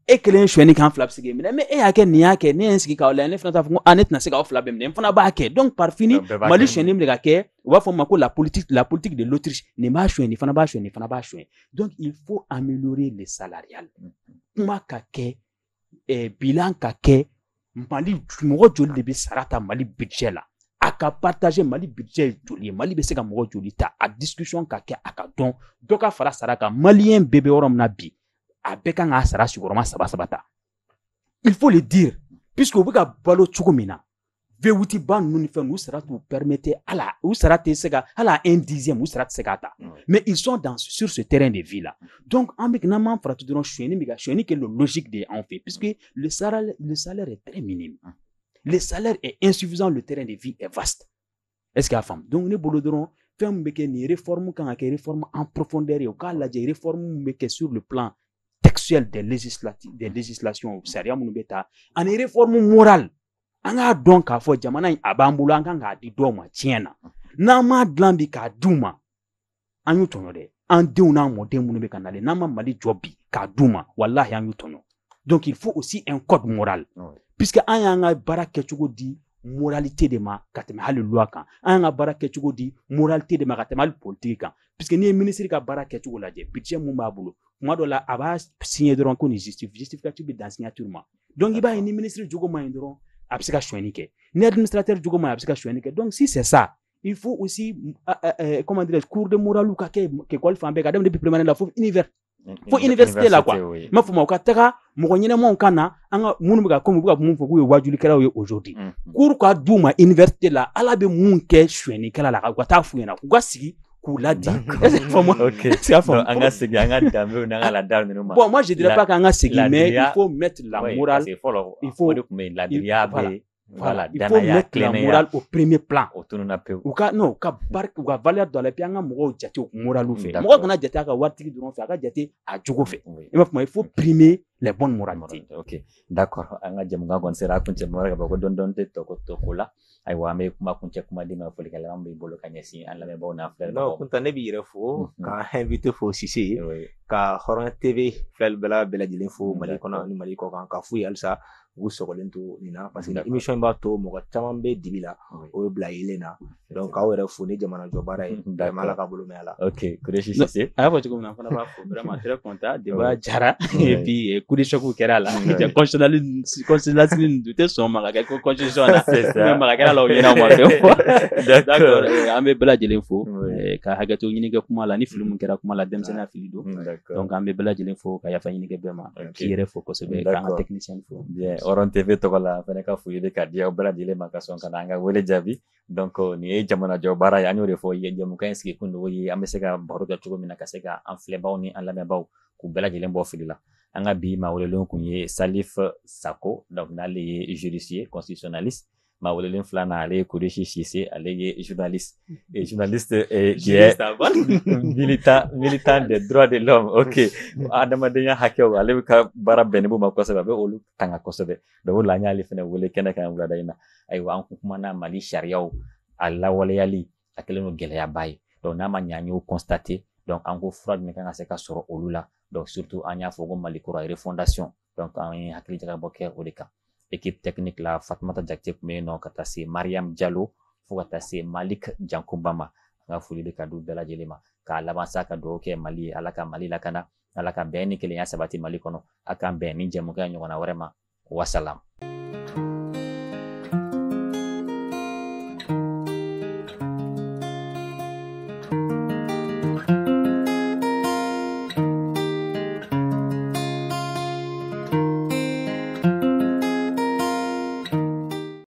e kelen ye suɲɛni kan fila bɛ se k'i minɛ mais e y'a kɛ nin y'a kɛ ne ye n sigi k'aw lajɛ ne fana t'a fɔ ko ne tɛna se k'aw fila bɛɛ minɛ n fana b'a kɛ donc par fini Mali suɲɛni bɛ ka kɛ u b'a fɔ ma ko la politique de l'Autriche nin b'a suɲɛ nin fana b'a suɲɛ nin fana b'a suɲɛ donc il faut améliorer le salarial kuma ka kɛ bilan ka kɛ Mali mɔgɔ joli de bɛ sara ta Mali budget la a ka partager Mali budget ye joli ye Mali bɛ se ka mɔgɔ joli ta a discussion ka kɛ a ka dɔn dɔ ka fara sara kan maliyɛn bɛɛ bɛ yɔrɔ min na bi a bɛɛ kan k'a sara sigiyɔrɔma 3 ta il faut le dire puisque u bɛ ka balo cogo min na V8 ba ninnu ni fɛn u sara t'u permettre ala u sara tɛ se ka ala 1/10 u sara tɛ se k'a ta mais ils sont sur ce terrain de vie là donc an bɛ n'an m'an farati dɔrɔn suɲɛni kɛ le logique de anw fɛ puisque le salaire est très minime le salaire est insuffisant le terrain de vie est vaste est-ce que a faamu donc ne bolo dɔrɔn fɛn min bɛ kɛ nin réforme kan ka kɛ réforme en profondeur ye u k'a lajɛ réforme min bɛ kɛ sur le plan actuelle des législations sariya minnu bɛ ta ani réforme morale an k'a dɔn k'a fɔ jamana in a b'an bolo an kan k'a di dɔw ma tiɲɛ na n'an m'a dilan bi k'a d'u ma an y'u tɔɲɔ dɛ an denw n'a mɔdenw minnu bɛ ka nalen n'an ma Mali jɔ bi k'a d'u ma walahi an y'u tɔɲɔ donc il faut aussi un code moral puisque an y'an ka baara kɛcogo di moralité de ma ka tɛmɛ hali loi kan an y'an ka baara kɛcogo di moralité de ma ka tɛmɛ hali politique kan puisque n'i ye ministre ka baara kɛcogo lajɛ budget mun b'a bolo tuma dɔ la a b'a signer dɔrɔn ko nin justificatif bɛ dan signature ma donc i b'a ye ni ministre jogo man ɲi dɔrɔn a bɛ se ka sonyani kɛ ni administrateur jogo man ɲi a bɛ se ka sonyani kɛ donc si c'est ça il faut aussi comment dire cours de morale ka kɛ école fan bɛɛ ka daminɛ depuis primaire la fo université la quoi m'a fɔ ma u ka taga mɔgɔ ɲɛnɛmanw ka na an ka minnu bɛ ka comme u bɛ ka mun fɔ k'u ye wajulikɛlaw ye aujourd'hui cours ka d'u ma université la ala bɛ mun kɛ sonyɛnikɛla la u ka taa f'u ɲɛna k'u ka sigi k'u ladi an ka segin an ka danbew n'an ka laadaw ninnu ma bon moi je dirais pas qu'an ka segin mais il faut mettre la morale il faut de tun bɛ ladiriya bɛ voilà il faut mettre la morale au premier plan o tununa pewu u ka valeur dɔ la et puis an ka mɔgɔw jate u morale fɛ mɔgɔ kana jate a ka waritigi dɔrɔn fɛ a ka jate a jogo fɛ i m'a faamu il faut primer les bonnes moralités ok d'accord an ka jamukan kɔni sera a kuncɛ mɔgɔ ka bɔ ko dɔɔni tɛ tɔ ko la ayiwa an bɛ kuma kuncɛ kuma di ma folikɛla an b'i bolo ka ɲɛsin an lamɛnbaaw n'a filɛbagaw kunta ne b'i yɛrɛ fo ka invité fo Cissé ka Hɔrɔnya TV filɛlikɛla bɛɛ lajɛlen fo Mali kɔnɔ ni Mali kɔ kan ka f'u ye halisa u sɔgɔlen to nin na parce que émission in b'a to mɔgɔ caman bɛ dibi la o ye bila yelen na donc aw yɛrɛ fo ni jamana jɔ baara ye vraiment ala ka bolo mɛn a la ok Kureshi Cissé a y'a fɔ cogo min na an fana b'a fɔ vraiment très content débat jara et puis coup de choc kɛra a la constitutionnalisme tun tɛ sɔn ma ka kɛ ko constitution na mais ma ka kɛra la o ɲɛna ma d'accord an bɛ bɛɛ lajɛlen fo ka hakɛto ɲini kɛ kuma la ni fili mun kɛra kuma la denmisɛnninya fili don donc an bɛ bɛɛ lajɛlen fo ka yafa ɲini kɛ bɛɛ ma k'i yɛrɛ fo kosɛbɛ k'an ka technicien fo Hɔrɔn TV tɔgɔ la fɛnɛ ka foli bɛ ka di aw bɛɛ lajɛlen ma ka sɔn ka na an ka wele jaabi donc nin ye jamana jɔ baara ye an y'o de fɔ ye jamukan in sigi kun de ye an bɛ se ka baro kɛ cogo min na ka se ka an filɛbaw ni an lamɛnbaw k'u bɛɛ lajɛlen bɔ fili la an ka bi maa welelenw kun ye Salif Sako donc n'ale ye juriste ye constitutionnaliste maa welelen filanan ale ye Kureshi Cissé ale ye journaliste qui est militant des droits de l'homme ok adamadenya hakɛw ale bɛ ka baara bɛnnen b'o ma kosɛbɛ a bɛ olu tanga kosɛbɛ donc o la an y'ale fana wele kɛnɛ kan wulada in na ayiwa an kun kumana Mali sariyaw a lawaleyali a kɛlen don gɛlɛyaba ye donc n'a ma ɲɛ an y'o constater donc an ko fura jumɛn kan ka se ka sɔrɔ olu la donc surtout an y'a fɔ ko Mali kura refondation donc an ye hakili jagabɔ kɛ o de kan équipe technique la Fatumata Jakite tun bɛ yen nɔ ka taa se Mariam Diallo fo ka taa se Malik Jankuba ma an ka foli bɛ ka d'u bɛɛ lajɛlen ma k'a laban sa ka dugawu kɛ Mali ye ala ka Mali lakana ala ka bɛn ni kelenya sabati Mali kɔnɔ a k'an bɛn ni jɛmukan ɲɔgɔnna wɛrɛ ma wasalam